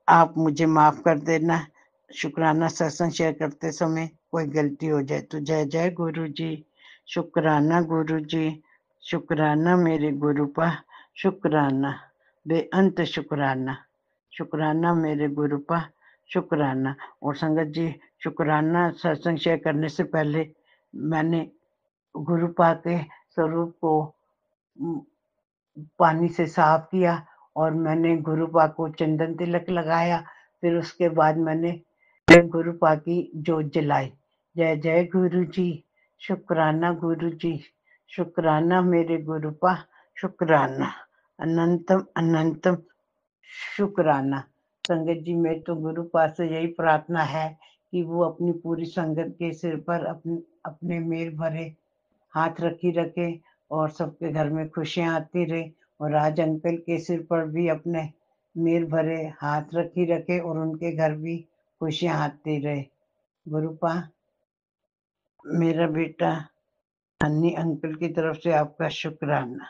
आप मुझे माफ कर देना। शुक्राना सत्संग शेयर करते समय कोई गलती हो जाए तो। जय जय गुरु जी, शुक्राना गुरु जी, शुक्राना मेरे गुरुपा, शुक्राना बेअंत शुक्राना, शुक्राना मेरे गुरुपा, शुक्राना। और संगत जी शुक्राना सत्संग शेयर करने से पहले मैंने गुरुपा के स्वरूप को पानी से साफ किया, और मैंने गुरुपा को चंदन तिलक लगाया। फिर उसके बाद मैंने गुरुपा की जोत जलाई। जय जय गुरु जी, शुक्राना गुरु जी, शुक्राना मेरे गुरुपा, शुक्राना अनंतम अनंतम शुक्राना। संगत जी मैं तो गुरुपा से यही प्रार्थना है कि वो अपनी पूरी संगत के सिर पर अपने मेल भरे हाथ रखे, और सबके घर में खुशियां आती रहे। और आज अंकल के सिर पर भी अपने मेल भरे हाथ रखे, और उनके घर भी खुशियां आती रहे। गुरुपा मेरा बेटा अन्नी अंकल की तरफ से आपका शुक्राना,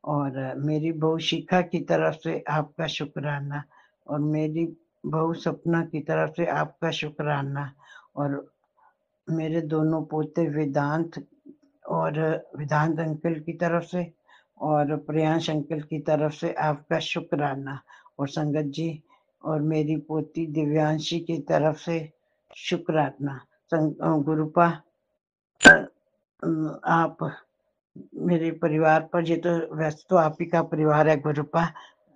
और मेरी बहू शिखा की तरफ से आपका शुक्राना, और मेरी बहू सपना की तरफ से आपका शुक्राना, और मेरे दोनों पोते वेदांत अंकल की तरफ से, और प्रियांश अंकल की तरफ से आपका शुक्राना। और संगत जी और मेरी पोती दिव्यांशी की तरफ से शुक्राना। गुरुपा आप मेरे परिवार पर, ये तो वैसे तो आप ही का परिवार है गुरुपा,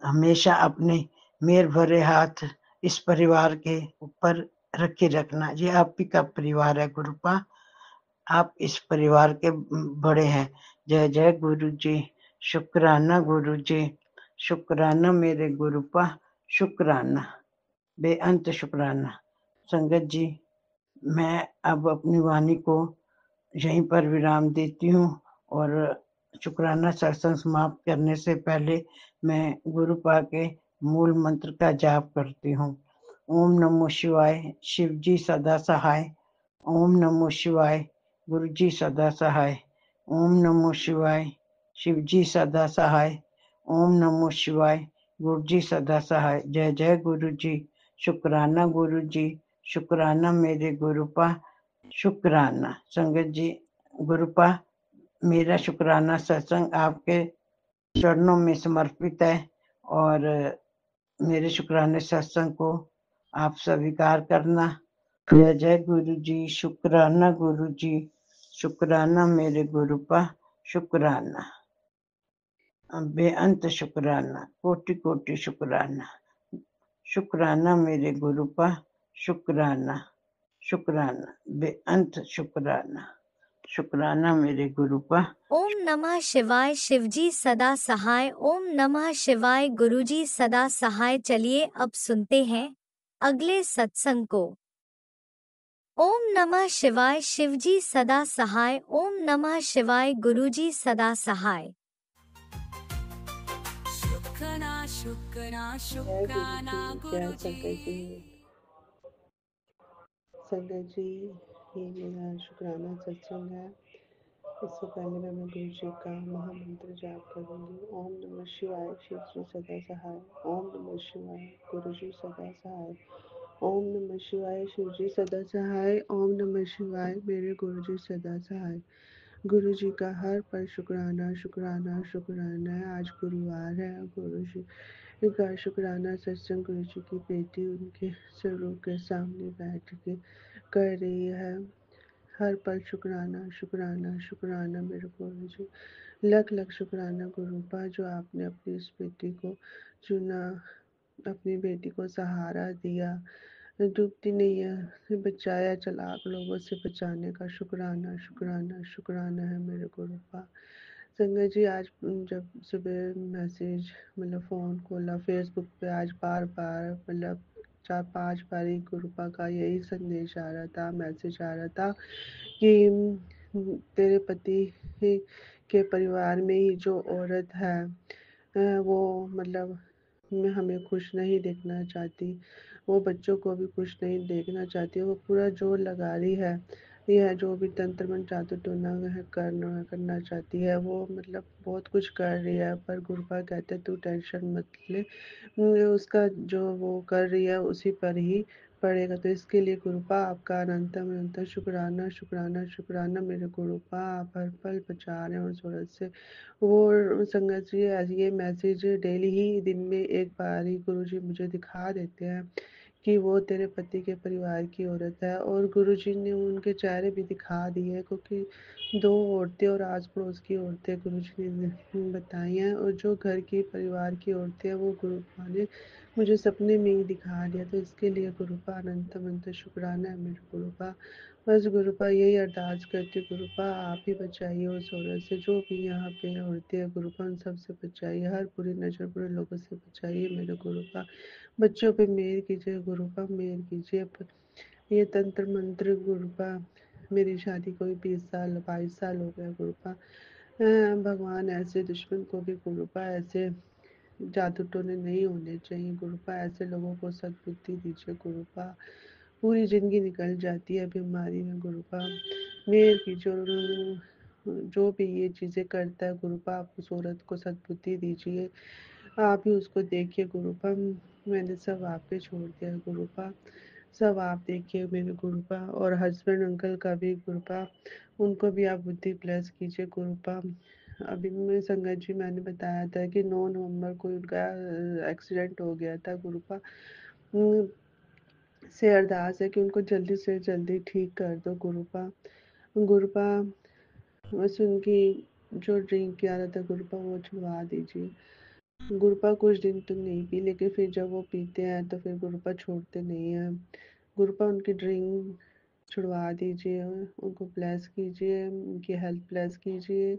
हमेशा अपने मेर भरे हाथ इस परिवार के ऊपर रखे रखना। ये आप ही का परिवार है गुरुपा, आप इस परिवार के बड़े हैं। जय जय गुरु जी, शुक्राना गुरु जी, शुक्राना मेरे गुरुपा, शुक्राना बेअंत शुक्राना। संगत जी मैं अब अपनी वाणी को यहीं पर विराम देती हूँ, और शुक्राना सत्संग समाप्त करने से पहले मैं गुरुपा के मूल मंत्र का जाप करती हूँ। ओम नमो शिवाय, शिव जी सदा सहाय। ओम नमो शिवाय, गुरु जी सदा सहाय। ओम नमो शिवाय, शिव जी सदा सहाय। ओम नमो शिवाय, गुरु जी सदा सहाय। जय जय गुरु जी, शुक्राना गुरु जी, शुक्राना मेरे गुरुपा, शुक्राना। संगत जी गुरुपा मेरा शुक्राना सत्संग आपके चरणों में समर्पित है, और मेरे शुक्राने सत्संग को आप स्वीकार करना। जय जय गुरु जी, शुक्राना गुरु जी, शुक्राना मेरे गुरुपा, शुक्राना बेअंत शुक्राना, कोटि कोटि शुक्राना, शुक्राना मेरे गुरुपा, शुक्राना, शुक्राना बेअंत शुक्राना, शुक्राना मेरे गुरुपा। ओम नमः शिवाय, शिवजी सदा सहाय। ओम नमः शिवाय, गुरुजी सदा सहाय। चलिए अब सुनते हैं अगले सत्संग को। ओम नमः शिवाय। शिवजी सदा सहाय। ओम नमः शिवाय। गुरुजी सदा सहाय। शुक्राना शुक्राना जय गुरु शुक्राना जी, जय गुरुजी। संगत जी। संगत जी, ये मेरा शुक्राना सत्संग है। इससे पहले मैं गुरु जी का महामंत्र जाप करूंगी। ओम नमः शिवाय। शिव जी सदा सहाय। ओम नमः शिवाय। गुरु जी सदा सहाय। ओम नमः शिवाय। शिव जी सदा सहाय। ओम नमः शिवाय। मेरे गुरु जी सदा सहाय। गुरु जी का हर पल शुक्राना शुक्राना शुक्राना है। आज गुरुवार है। गुरु जी का शुक्राना सत्संग गुरु जी की बेटी उनके स्वरूप के सामने बैठ के कर रही है। हर पल शुक्राना शुक्राना शुक्राना मेरे गुरु जी। लख लख शुक्राना गुरुपा, जो आपने अपनी इस बेटी को चुना, अपनी बेटी को सहारा दिया, डूबती नैया से बचाया, चालाक लोगों से बचाने का शुक्राना शुक्राना शुक्राना है मेरे गुरुपा। संगत जी, आज जब सुबह मैसेज मतलब फ़ोन खोला फेसबुक पे, आज बार बार मतलब 4-5 बार ही गुरुपा का यही संदेश आ रहा था, मैसेज आ रहा था कि तेरे पति के परिवार में ही जो औरत है वो मतलब हमें खुश नहीं देखना चाहती, वो बच्चों को भी खुश नहीं देखना चाहती, वो पूरा जोर लगा रही है। यह जो भी तंत्र मंत्र जादू टोना है करना चाहती है, वो मतलब बहुत कुछ कर रही है, पर गुरुपा कहते तू टेंशन मत ले, उसका जो वो कर रही है उसी पर ही पड़ेगा। तो इसके लिए गुरुपा आपका अनंतम अनंत शुक्राना शुक्राना शुक्राना मेरे गुरुपा, आप हर पल बचा रहे हैं उस औरत से। वो संगत जी, ये मैसेज डेली ही दिन में एक बार ही गुरु जी मुझे दिखा देते हैं कि वो तेरे पति के परिवार की औरत है, और गुरुजी ने उनके चेहरे भी दिखा दिए, क्योंकि 2 औरतें और आस पड़ोस की औरतें गुरुजी ने बताई हैं, और जो घर की परिवार की औरतें हैं वो गुरुपा ने मुझे सपने में ही दिखा दिया। तो इसके लिए गुरुपा अनंत अनंत शुक्राना है मेरे गुरुपा। बस गुरुपा यही अरदास करती, गुरुपा आप ही बचाइए उस औरत से, जो भी यहाँ पे औरतें हैं गुरुपा उन सब से बचाइए, हर बुरी नज़र बुरे लोगों से बचाइए मेरे गुरुपा। बच्चों पे मेहर कीजिए गुरुपा, मेहर कीजिए। ये तंत्र मंत्र गुरुपा, मेरी शादी को भी 20 साल 22 साल हो गया गुरुपा। भगवान ऐसे दुश्मन को भी गुरुपा ऐसे जादू टोने नहीं होने चाहिए गुरुपा, ऐसे लोगों को सद्बुद्धि दीजिए गुरुपा। पूरी ज़िंदगी निकल जाती है बीमारी में गुरुपा, मेहर कीजिए। और जो भी ये चीज़ें करता है गुरुपा, आप उस औरत को सद्बुद्धि दीजिए, आप ही उसको देखिए गुरुपा। मैंने सब आप पे छोड़ दिया गुरुपा, सब आप देखिए मेरे गुरुपा। और हस्बैंड अंकल का भी गुरुपा, उनको भी आप बुद्धि प्लस कीजिए गुरुपा। अभी मैं संगत जी मैंने बताया था कि 9 नवंबर को उनका एक्सीडेंट हो गया था गुरुपा। से अरदास है कि उनको जल्दी से जल्दी ठीक कर दो गुरुपा। गुरुपा बस उनकी जो ड्रिंक की आदत है गुरुपा वो छुड़वा दीजिए गुरुपा। कुछ दिन तो नहीं पी, लेकिन फिर जब वो पीते हैं तो फिर गुरुपा छोड़ते नहीं हैं गुरुपा। उनकी ड्रिंक छुड़वा दीजिए, उनको ब्लेस कीजिए, उनकी हेल्थ ब्लेस कीजिए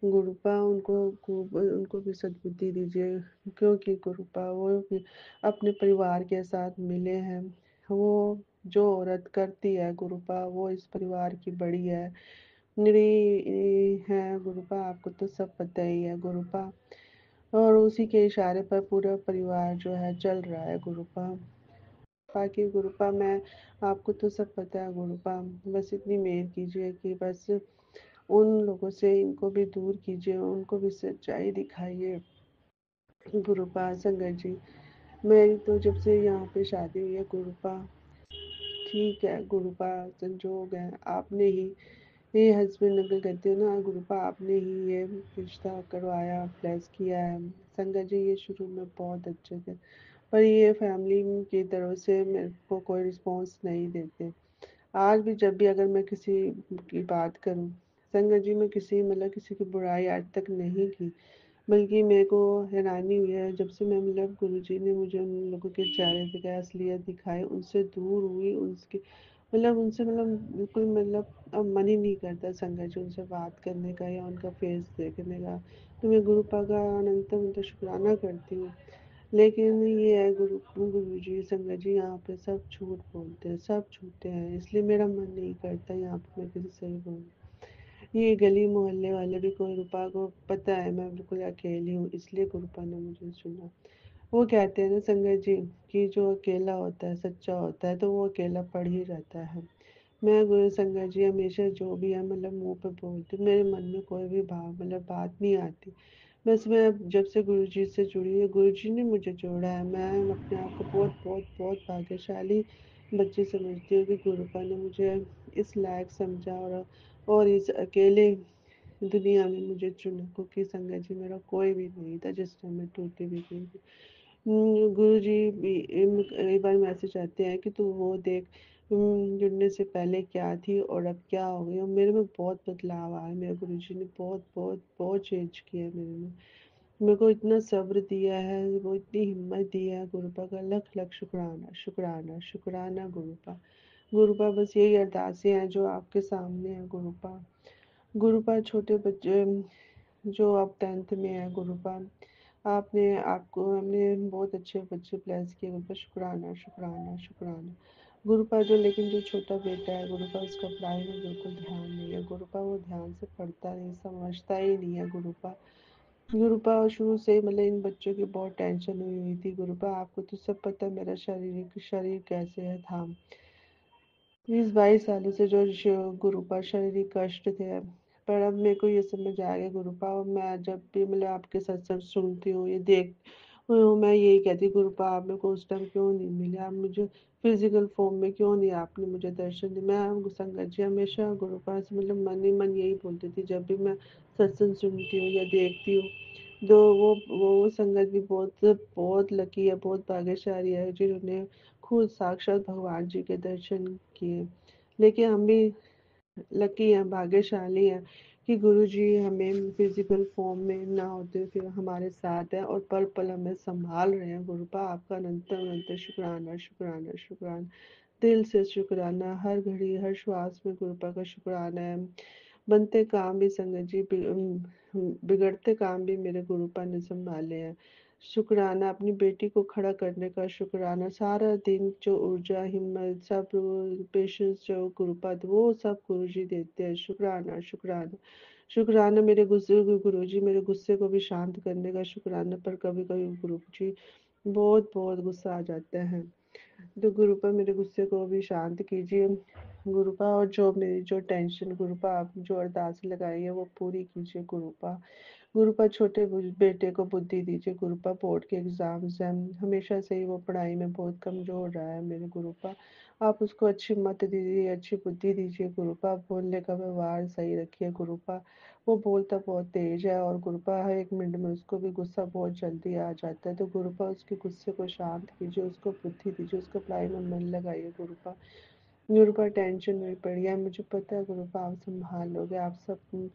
गुरुपा। उनको भी सद्बुद्धि दीजिए, क्योंकि गुरुपा वो भी अपने परिवार के साथ मिले हैं। वो जो औरत करती है गुरुपा वो इस परिवार की बड़ी है, निरी है गुरुपा, आपको तो सब पता ही है गुरुपा। और उसी के इशारे पर पूरा परिवार जो है चल रहा है गुरुपा। बाकी गुरुपा मैं आपको तो सब पता है गुरुपा, बस इतनी मेहर कीजिए कि बस उन लोगों से इनको भी दूर कीजिए, उनको भी सच्चाई दिखाइए गुरुपा। संगत जी, मेरी तो जब से यहाँ पे शादी हुई है गुरुपा, ठीक है गुरुपा, संजोग है, आपने ही ये हस्बैंड अगर कहते हो ना गुरुपा, आपने ही ये रिश्ता करवाया, ब्लेस किया है। संगत जी, ये शुरू में बहुत अच्छे थे, पर ये फैमिली की तरफ से मेरे को कोई रिस्पॉन्स नहीं देते। आज भी जब भी अगर मैं किसी की बात करूं संगत जी, मैं किसी की बुराई आज तक नहीं की, बल्कि मेरे को हैरानी हुई है जब से मैं मतलब गुरुजी ने मुझे उन लोगों के चेहरे पे क्या असलियत दिखाई, उनसे दूर हुई, उनके उनसे बिल्कुल अब मन ही नहीं करता संगत जी उनसे बात करने का या उनका फेस देखने का। तो मैं गुरुपा का अनंत शुक्राना करती हूँ लेकिन ये है गुरुजी संगत जी, यहाँ पे सब झूठ बोलते हैं, सब झूठे हैं, इसलिए मेरा मन नहीं करता यहाँ पे मैं किसी से भी बोलूँ। ये गली मोहल्ले वाले भी गुरुपा को पता है मैं बिल्कुल अकेली हूँ, इसलिए गुरुपा ने मुझे चुना। वो कहते हैं ना संगत जी कि जो अकेला होता है सच्चा होता है, तो वो अकेला पड़ ही रहता है। मैं गुरु संगत जी हमेशा जो भी है मतलब मुंह पे बोलती हूँ, मेरे मन में कोई भी भाव मतलब बात नहीं आती। बस मैं जब से गुरु जी से जुड़ी हूँ, गुरु जी ने मुझे जोड़ा है, मैं अपने आप को बहुत बहुत बहुत भाग्यशाली बच्ची समझती हूँ कि गुरुपा ने मुझे इस लायक समझा और इस अकेले दुनिया में मुझे चुना, क्योंकि संगत जी मेरा कोई भी नहीं था जिस टाइम मैं टूटी भी गई थी। गुरु जी भी कई बार मैसेज आते हैं कि तू वो देख जुड़ने से पहले क्या थी और अब क्या हो गई, और मेरे में बहुत बदलाव आया। मेरे गुरु जी ने बहुत बहुत बहुत चेंज किया है मेरे को इतना सब्र दिया है, वो इतनी हिम्मत दी है। गुरुपा का लख लख शुक्राना शुक्राना शुक्राना गुरुपा। गुरुपा बस यही अरदासें हैं जो आपके सामने है गुरुपा। गुरुपा छोटे बच्चे जो अब 10th में है गुरुपा, आपको हमने बहुत अच्छे बच्चे ब्लेस किए गुरुपा। शुक्राना शुक्राना शुक्राना गुरुपा। लेकिन जो छोटा बेटा है गुरुपा, उसका पढ़ाई में बिल्कुल ध्यान नहीं है गुरुपा, वो ध्यान से पढ़ता नहीं, समझता ही नहीं है गुरुपा। गुरुपा और शुरू से ही मतलब इन बच्चों की बहुत टेंशन हुई थी गुरुपा। आपको तो सब पता है मेरा शरीर कैसे है था। 20-22 सालों से जो गुरुपा शारीरिक कष्ट थे, पर अब मेरे को ये समझ आ गया गुरुपा। और मैं जब भी मतलब आपके सत्संग सुनती हूँ, ये देख मैं यही कहती गुरुपा, आप मेरे को उस टाइम क्यों नहीं मिले, आप मुझे फिजिकल फॉर्म में क्यों नहीं आपने मुझे दर्शन दिए। मैं संगत जी हमेशा गुरुपा से मतलब मन ही मन यही बोलती थी जब भी मैं सत्संग सुनती हूँ या देखती हूँ। तो वो संगत भी बहुत बहुत लकी है, बहुत भाग्यशाली है जिन्होंने खुद साक्षात भगवान जी के दर्शन किए। लेकिन हम भी लकी हैं, भाग्यशाली हैं कि गुरु जी हमें फिजिकल फॉर्म में ना होते फिर हमारे साथ हैं और पल पल हमें संभाल रहे हैं। गुरुपा आपका अनंत अनंत शुक्राना शुक्राना शुक्राना, दिल से शुक्राना। हर घड़ी हर श्वास में गुरुपा का शुक्राना है। बनते काम भी संगत जी बिगड़ते काम भी मेरे गुरुपा ने संभाले हैं। शुक्राना अपनी बेटी को खड़ा करने का शुक्राना। सारा दिन जो ऊर्जा हिम्मत सब पेशेंस जो गुरुपा वो सब गुरु जी देते हैं। शुक्राना शुक्राना शुक्राना। मेरे गुस्से गुरु जी मेरे गुस्से को भी शांत करने का शुक्राना। पर कभी कभी गुरु जी बहुत बहुत गुस्सा आ जाता है, तो गुरुपा मेरे गुस्से को भी शांत कीजिए गुरुपा। और जो मेरी जो टेंशन गुरुपा आप जो अरदास लगाई है वो पूरी कीजिए गुरुपा। गुरुपा छोटे बेटे को बुद्धि दीजिए गुरुपा। बोर्ड के एग्जाम्स हैं, हमेशा से ही वो पढ़ाई में बहुत कमजोर रहा है मेरे गुरुपा। आप उसको अच्छी मत दीजिए, अच्छी बुद्धि दीजिए गुरुपा। बोलने का व्यवहार सही रखिए गुरुपा। वो बोलता बहुत तेज है और गुरुपा हर एक मिनट में उसको भी गुस्सा बहुत जल्दी आ जाता है, तो गुरुपा उसके गुस्से को शांत कीजिए, उसको बुद्धि दीजिए, उसको पढ़ाई में मन लगाइए गुरुपा। गुरुपा टेंशन में पड़ी है, मुझे पता है गुरुपा आप संभाल लोगे, आप सब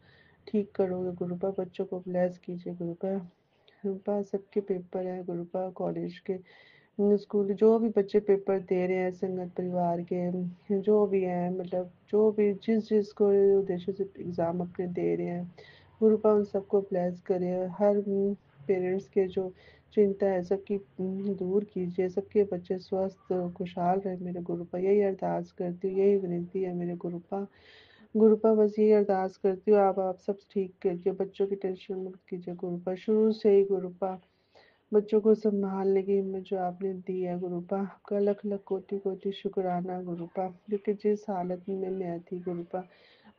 ठीक करोगे गुरुपा। बच्चों को ब्लेस कीजिए गुरुपा। गुरुपा सबके पेपर है गुरुपा, कॉलेज के स्कूल जो भी बच्चे पेपर दे रहे हैं, संगत परिवार के जो भी हैं, मतलब जो भी जिसको उद्देश्य से एग्ज़ाम अपने दे रहे हैं, गुरुपा उन सबको ब्लेस करे। हर पेरेंट्स के जो चिंता है सबकी दूर कीजिए, सबके बच्चे स्वस्थ खुशहाल रहे मेरे गुरुपा। यही अरदास करती हूँ, यही विनती है मेरे गुरुपा। गुरुपा बस यही अरदास करती हूँ, आप सब ठीक करिए, बच्चों की टेंशन मुक्त कीजिए गुरुपा। शुरू से ही गुरुपा बच्चों को संभालने की हिम्मत जो आपने दी है गुरुपा, आपका लख लख कोटि कोटि शुक्राना गुरुपा। क्योंकि जिस हालत में मैं थी गुरुपा,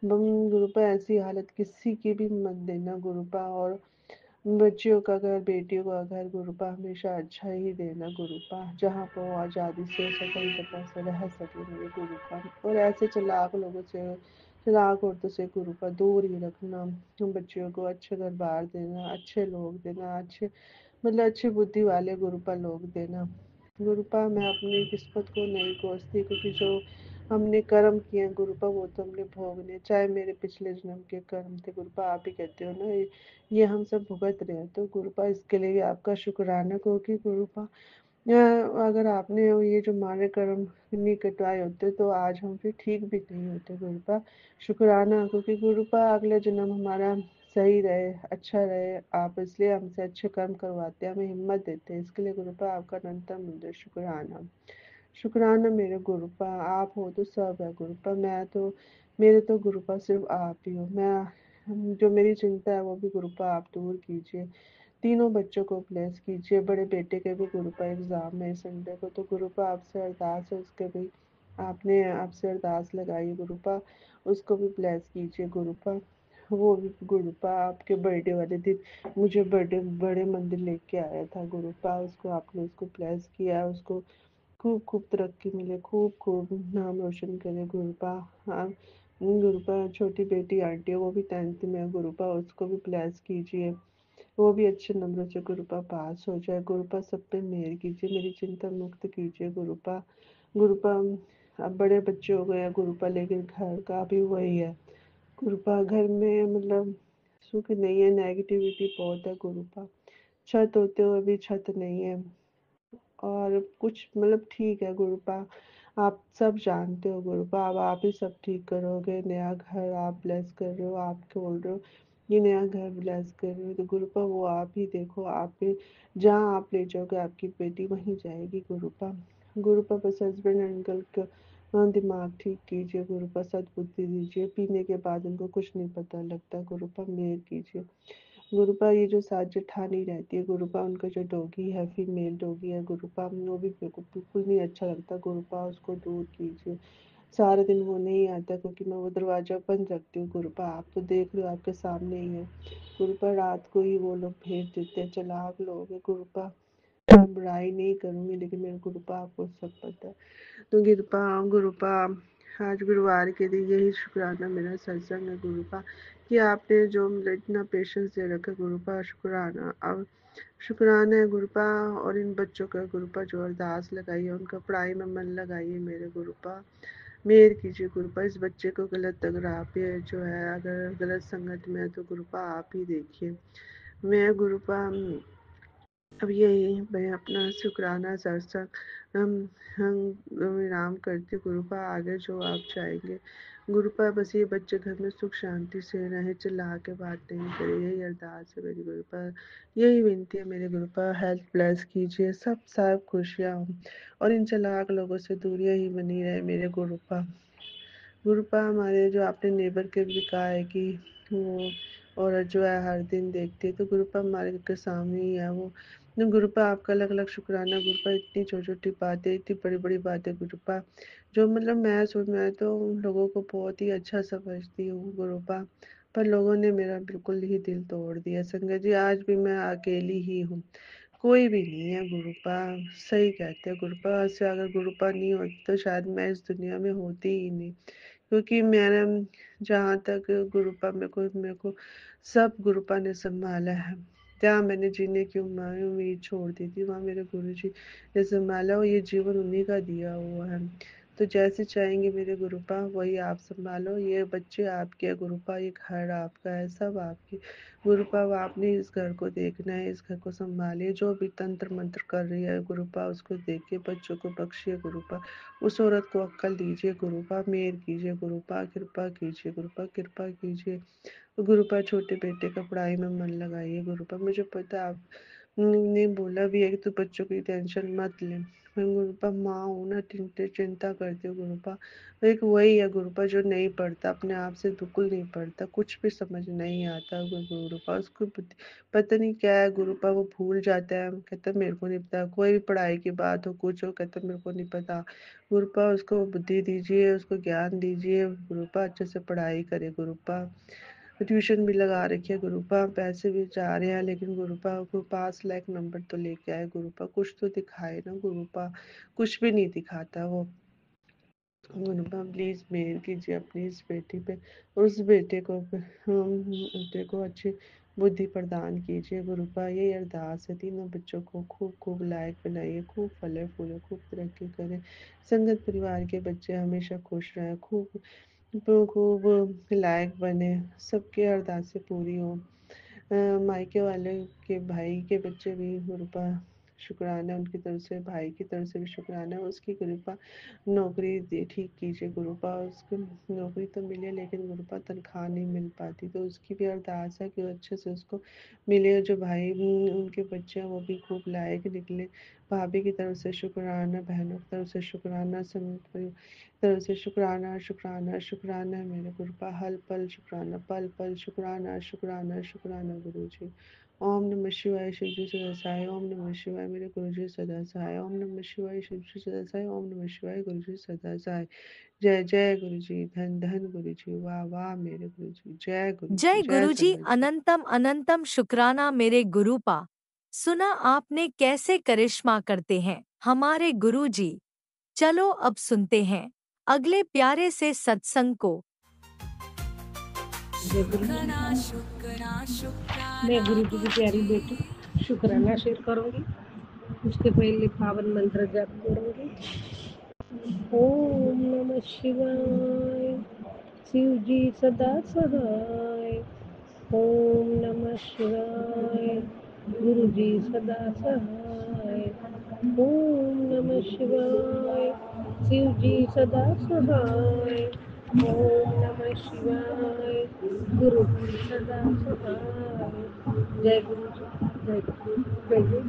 गुरुपा ऐसी हालत किसी की भी मत देना गुरुपा। और बच्चियों का घर, बेटियों का घर गुरुपा हमेशा अच्छा ही देना गुरुपा, जहाँ पर वो आज़ादी से स्वतंत्रता से रह सके मेरे गुरुपा। और ऐसे चालाक औरतों से गुरुपा दूर ही रखना। बच्चियों को अच्छे घर बार देना, अच्छे लोग देना, अच्छे मतलब अच्छी बुद्धि वाले गुरुपा लोग देना गुरुपा। मैं अपनी किस्मत को नहीं कोसती, क्योंकि जो हमने कर्म किए हैं गुरुपा वो तो हमने भोगने, चाहे मेरे पिछले जन्म के कर्म थे गुरुपा। आप ही कहते हो ना ये हम सब भुगत रहे हैं, तो गुरुपा इसके लिए भी आपका शुक्राना, क्योंकि गुरुपा अगर आपने ये जो हमारे कर्म नहीं कटवाए होते तो आज हम फिर ठीक भी नहीं होते गुरुपा। शुक्राना, क्योंकि गुरुपा अगले जन्म हमारा सही रहे, अच्छा रहे आप, इसलिए हमसे अच्छे कर्म करवाते हैं, हमें हिम्मत देते हैं। इसके लिए गुरुपा आपका अनंतम हृदय शुक्राना। शुक्राना मेरे गुरुपा, आप हो तो सब है गुरुपा, मेरे तो गुरुपा सिर्फ आप ही हो। जो मेरी चिंता है वो भी गुरुपा आप दूर कीजिए। तीनों बच्चों को ब्लेस कीजिए। बड़े बेटे के भी गुरुपा एग्ज़ाम है संडे को, तो गुरुपा आपसे अरदास है उसके भी, आपने आपसे अरदास लगाई गुरुपा, उसको भी ब्लेस कीजिए गुरुपा। वो भी गुरुपा आपके बर्थडे वाले दिन मुझे बड़े मंदिर लेके आया था गुरुपा, उसको आपने उसको ब्लेस किया, उसको खूब खूब तरक्की मिले, खूब खूब नाम रोशन करे गुरुपा। हाँ गुरुपा, छोटी बेटी आंटी है वो भी 10th में है गुरुपा, उसको भी ब्लेस कीजिए, वो भी अच्छे नंबरों से गुरुपा पास हो जाए। गुरुपा सब पे मेहर कीजिए, मेरी चिंता मुक्त कीजिए गुरुपा। गुरुपा अब बड़े बच्चे हो गए हैं गुरुपा, लेकिन घर का भी वही है गुरुपा, घर में मतलब सुख नहीं है, नेगेटिविटी बहुत है गुरुपा। छत होते हुए भी छत नहीं है, और कुछ मतलब ठीक है गुरुपा, आप सब जानते हो गुरुपा, अब आप ही सब ठीक करोगे। नया घर आप ब्लेस कर रहे हो, आप बोल रहे हो ये नया घर ब्लेस कर रहे हो, तो गुरुपा वो आप ही देखो, आप ही जहाँ आप ले जाओगे आपकी बेटी वहीं जाएगी गुरुपा। गुरुपा बस हस्बैंड अंकल का दिमाग ठीक कीजिए गुरुपा, सद्बुद्धि दीजिए, पीने के बाद उनको कुछ नहीं पता लगता गुरुपा, मेहर कीजिए गुरुपा। ये जो साथ जेठानी रहती है गुरुपा, उनका जो डॉगी है, फीमेल डॉगी है गुरुपा, वो भी बिल्कुल बिल्कुल नहीं अच्छा लगता गुरुपा, उसको दूर कीजिए। सारे दिन वो नहीं आता क्योंकि मैं वो दरवाज़ा बंद रखती हूँ गुरुपा, आप तो देख रहे हो आपके सामने ही है गुरुपा, रात को ही वो लोग भेज देते हैं, चालाक लोग हैं गुरुपा। मैं बुराई नहीं करूँगी, लेकिन मेरे गुरुपा आपको सब पता है। तो गुरुपा आज गुरुवार के दिन यही शुक्राना मेरा सत्संग है गुरुपा, कि आपने जो मुझे इतना पेशेंस दे रखा गुरुपा, शुक्राना। अब शुक्राना है गुरुपा, और इन बच्चों का गुरुपा जो अरदास लगाई है, उनका पढ़ाई में मन लगाइए मेरे गुरुपा, मेहर कीजिए गुरुपा। इस बच्चे को गलत अगर आप ही जो है, अगर गलत संगत में है तो गुरुपा आप ही देखिए। मैं गुरुपा अब यही मैं अपना शुक्राना सत्संग हम विराम करती हूँ गुरुपा, आगे जो आप चाहेंगे गुरुपा, बस ये बच्चे घर में सुख शांति से रहें, चिल्ला के बात नहीं करे, यही अरदास है मेरी गुरुपा, यही विनती है मेरे गुरुपा। हेल्थ ब्लेस कीजिए, सब खुशियाँ हों, और इन चालाक लोगों से दूरियां ही बनी रहे मेरे गुरुपा। गुरुपा हमारे जो आपने नेबर के भी कहा है कि वो औरत जो है हर दिन देखती है, तो गुरुपा हमारे घर के सामने ही है वो। तो गुरुपा आपका अलग अलग शुक्राना गुरुपा, इतनी छोटी छोटी बातें, इतनी बड़ी बड़ी बातें गुरुपा, जो मतलब मैं तो उन लोगों को बहुत ही अच्छा समझती हूँ गुरुपा, पर लोगों ने मेरा बिल्कुल ही दिल तोड़ दिया संगत जी। आज भी मैं अकेली ही हूँ, कोई भी नहीं है गुरुपा। सही कहते हैं गुरुपा, से अगर गुरुपा नहीं होती तो शायद मैं इस दुनिया में होती ही नहीं, क्योंकि मैंने जहाँ तक गुरुपा मेरे को सब गुरुपा ने संभाला है। जहाँ मैंने जीने की उम्मीद छोड़ दी थी, वहाँ मेरे गुरुजी ने संभाला, और ये जीवन उन्हीं का दिया हुआ है। तो जैसे चाहेंगे मेरे गुरुपा वही आप संभालो, ये बच्चे आपके हैं गुरुपा, ये घर आपका है, सब आपके गुरुपा। अब आपने इस घर को देखना है, इस घर को संभालिए, जो भी तंत्र मंत्र कर रही है गुरुपा उसको देखिए, बच्चों को बख्शिए गुरुपा, उस औरत को अक्ल दीजिए गुरुपा, मेहर कीजिए गुरुपा, कृपा कीजिए गुरुपा, कृपा कीजिए गुरुपा। छोटे बेटे का पढ़ाई में मन लगाइए गुरुपा, मुझे पता आप ने बोला भी है कि तू बच्चों की टेंशन मत ले, मैं गुरुपा माँ हूँ ना, चिंता करती हूँ गुरुपा। एक वही है गुरुपा जो नहीं पढ़ता, अपने आप से बिल्कुल नहीं पढ़ता, कुछ भी समझ नहीं आता गुरुपा, उसको पता नहीं क्या है गुरुपा, वो भूल जाता है, कहता मेरे को नहीं पता, कोई भी पढ़ाई की बात हो कुछ हो कहता मेरे को नहीं पता गुरुपा। उसको बुद्धि दीजिए, उसको ज्ञान दीजिए गुरुपा, अच्छे से पढ़ाई करे गुरुपा। ट्यूशन भी लगा रखी है गुरुपा, पैसे भी जा रहे हैं, लेकिन गुरुपा को पास लायक नंबर तो लेके आए गुरुपा, कुछ तो दिखाए ना गुरुपा, कुछ भी नहीं दिखाता वो गुरुपा। प्लीज़ मेहर कीजिए अपनी इस बेटी पे, और उस बेटे को अच्छी बुद्धि प्रदान कीजिए गुरुपा, ये अरदास है। तीनों बच्चों को खूब खूब लायक बनाइए, खूब फले फूले, खूब तरक्की करें, संगत परिवार के बच्चे हमेशा खुश रहें, खूब खूब लायक बने, सबकी अरदासें पूरी हों। मायके वाले के भाई के बच्चे भी गुरुपा शुक्राना, उनकी तरफ से भाई की तरफ से भी शुक्राना, उसकी गुरुपा नौकरी ठीक कीजिए गुरुपा, उसको नौकरी तो मिले लेकिन गुरुपा तनख्वाह नहीं मिल पाती, तो उसकी भी अरदास है कि अच्छे से उसको मिले, जो भाई उनके बच्चे हैं वो भी खूब लायक निकले। भाभी की तरफ से शुक्राना, बहनों की तरफ से शुक्राना, सब तरफ से शुक्राना शुक्राना शुक्राना मेरे गुरुपा, हल पल शुक्राना, पल पल शुक्राना शुक्राना शुक्राना गुरु जी। ओम नमः शिवाय, शिव जी सदा सहाय, ओम नमः शिवाय मेरे गुरु जी सदा सहाय, ओम नमः शिवाय शिव जी सदा सहाय, ओम नमः शिवाय गुरु जी सदा सहाय। जय जय गुरु जी, धन धन गुरु जी, वाह वाह मेरे गुरु जी, जय गुरु जी, जय जय गुरुजी, संगत जी। अनंतम अनंतम शुक्राना मेरे गुरुपा। सुना आपने कैसे करिश्मा करते हैं हमारे गुरुजी। चलो अब सुनते हैं अगले प्यारे से सत्संग को। जय गुरु जी। शुक्राना शुक्राना मैं शुक्राना गुरु जी की प्यारी बेटी शुक्राना शेयर करूंगी। उसके पहले पावन मंत्र जाप करूंगी। ओम नमः शिवाय, शिव जी सदा सहाय। ओम नमः शिवाय, गुरु जी सदा सहाय। ओम नमः शिवाय, शिव जी सदा सहाय। ओम नमः शिवाय, गुरु जी सदा सहाय। जय गुरु जी, जय गुरु, जय गुरु।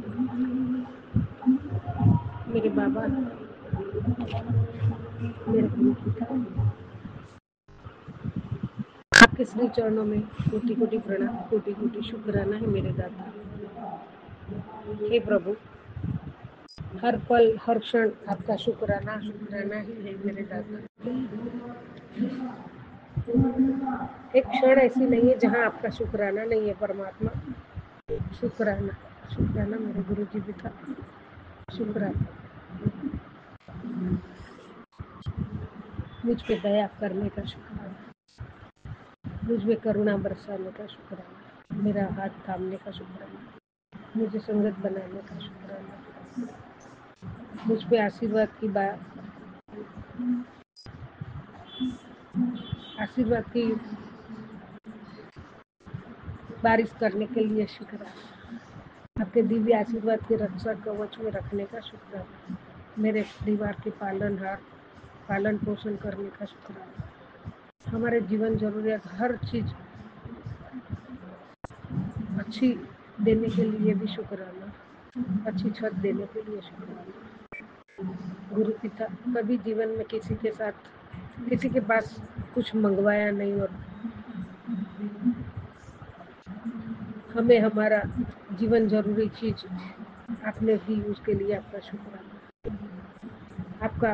मेरे बाबा, मेरे गुरु पिता, आपके श्री चरणों में कोटि कोटि प्रणाम, कोटि कोटि शुक्राना है मेरे दाता। हे प्रभु, हर पल हर क्षण आपका शुक्राना शुक्राना ही है मेरे दाता। एक क्षण ऐसी नहीं है जहाँ आपका शुक्राना नहीं है परमात्मा। शुक्राना शुक्राना मेरे गुरु जी पिता, शुक्राना। मुझ पे दया करने का शुक्राना, मुझ पे करुणा बरसाने का शुक्राना, मेरा हाथ थामने का शुक्राना, मुझे संगत बनाने का शुक्राना, मुझ पे आशीर्वाद की बारिश करने के लिए शुक्राना, आपके दिव्य आशीर्वाद के रक्षा कवच में रखने का शुक्राना, मेरे परिवार के पालन पोषण करने का शुक्राना, हमारे जीवन जरूरियात हर चीज अच्छी देने के लिए भी शुक्राना, अच्छी छत देने के लिए शुक्राना। गुरु पिता, कभी जीवन में किसी के पास कुछ मंगवाया नहीं और हमें हमारा जीवन जरूरी चीज आपने दी, उसके लिए आपका शुक्राना। आपका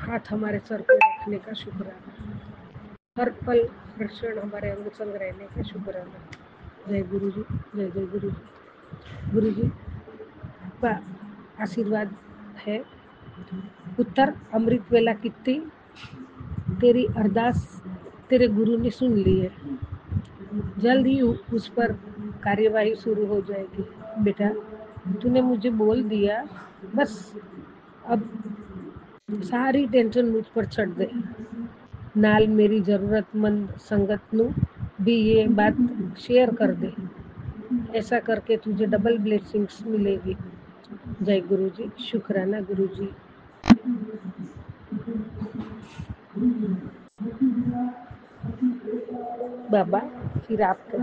हाथ हमारे सर पे रखने का शुक्राना, हर पल हर क्षण हमारे अंग संग रहने का शुक्राना। जय गुरु जी, जय जय गुरु जी। गुरु जी का आशीर्वाद है। पुत्र अमृत वेला कित्ती, तेरी अरदास तेरे गुरु ने सुन ली है, जल्द ही उस पर कार्यवाही शुरू हो जाएगी। बेटा, तूने मुझे बोल दिया, बस अब सारी टेंशन मुझ पर छੱਡ दे। नाल मेरी जरूरतमंद संगत नू भी ये बात शेयर कर दे, ऐसा करके तुझे डबल ब्लेसिंग्स मिलेगी। जय गुरु जी, शुक्राना गुरु जी। बाबा, फिर आपका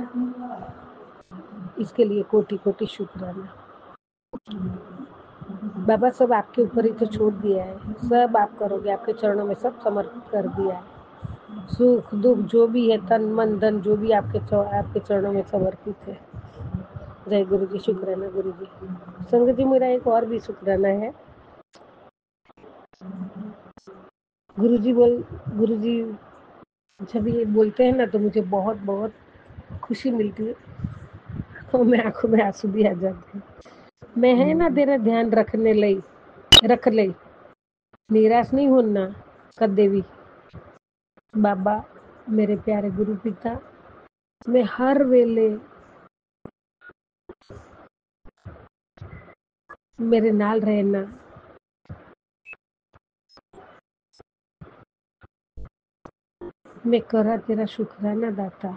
इसके लिए कोटि कोटि शुक्राना। बाबा, सब आपके ऊपर ही तो छोड़ दिया है, सब आप करोगे, आपके चरणों में सब समर्पित कर दिया है। सुख दुख जो भी है, तन मन धन जो भी आपके चरणों में समर्पित है। जय गुरु जी, शुक्राना गुरु जी। संगत जी, मेरा एक और भी शुक्राना है। गुरु जी जब ये बोलते हैं ना तो मुझे बहुत बहुत खुशी मिलती है, तो मैं आंखों में आंसू भी आ जाते हैं। मैं है ना तेरा ध्यान रख ले, निराश नहीं होना कदे भी। बाबा, मेरे प्यारे गुरु पिता, मैं हर वेले मेरे नाल रहना, मैं करा तेरा शुक्राना दाता,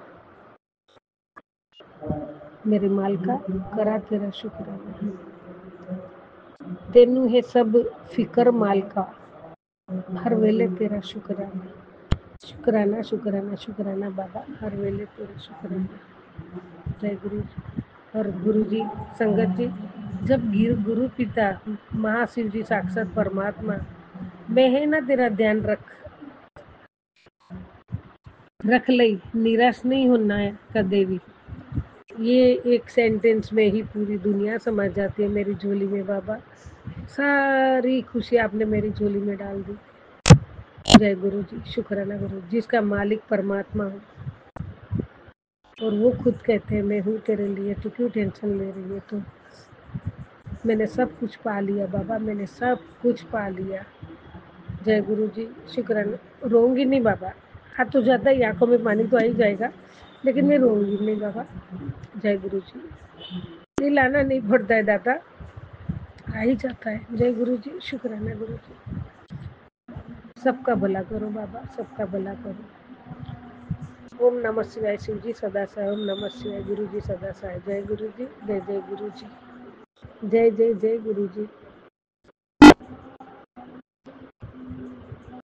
मेरे मालिका करा तेरा शुक्राना। तेनू है सब फिकर माल का, हर वेले तेरा शुक्राना, शुक्राना शुक्राना शुक्राना बाबा, हर वेले तेरा शुक्राना। जय गुरु जी। और गुरु जी, संगत जी, जब गुरु पिता महाशिव जी साक्षात परमात्मा, मैं है ना तेरा ध्यान रख ले, निराश नहीं होना है कदे भी। ये एक सेंटेंस में ही पूरी दुनिया समझ जाती है मेरी झोली में बाबा। सारी खुशी आपने मेरी झोली में डाल दी। जय गुरु जी, शुक्राना गुरु, जिसका मालिक परमात्मा हो और वो खुद कहते हैं मैं हूँ तेरे लिए, तो क्यों टेंशन ले रही है। तो मैंने सब कुछ पा लिया बाबा, मैंने सब कुछ पा लिया। जय गुरु जी, शुक्राना। रोऊंगी नहीं बाबा, आ तो जाता ही, आंखों में पानी तो आ ही जाएगा, लेकिन मैं रोऊंगी नहीं बाबा। जय गुरु जी, ये लाना नहीं पड़ता है दादा, आ ही जाता है। जय गुरु जी, शुक्राना गुरु जी। सबका भला करो बाबा, सबका भला करो। ओम नमः शिवाय। शिव जी सदा सहाय। ओम नमः शिवाय। गुरु जी सदा सहाय। जय गुरु जी, जय जय गुरु जी, जय जय जय गुरु जी।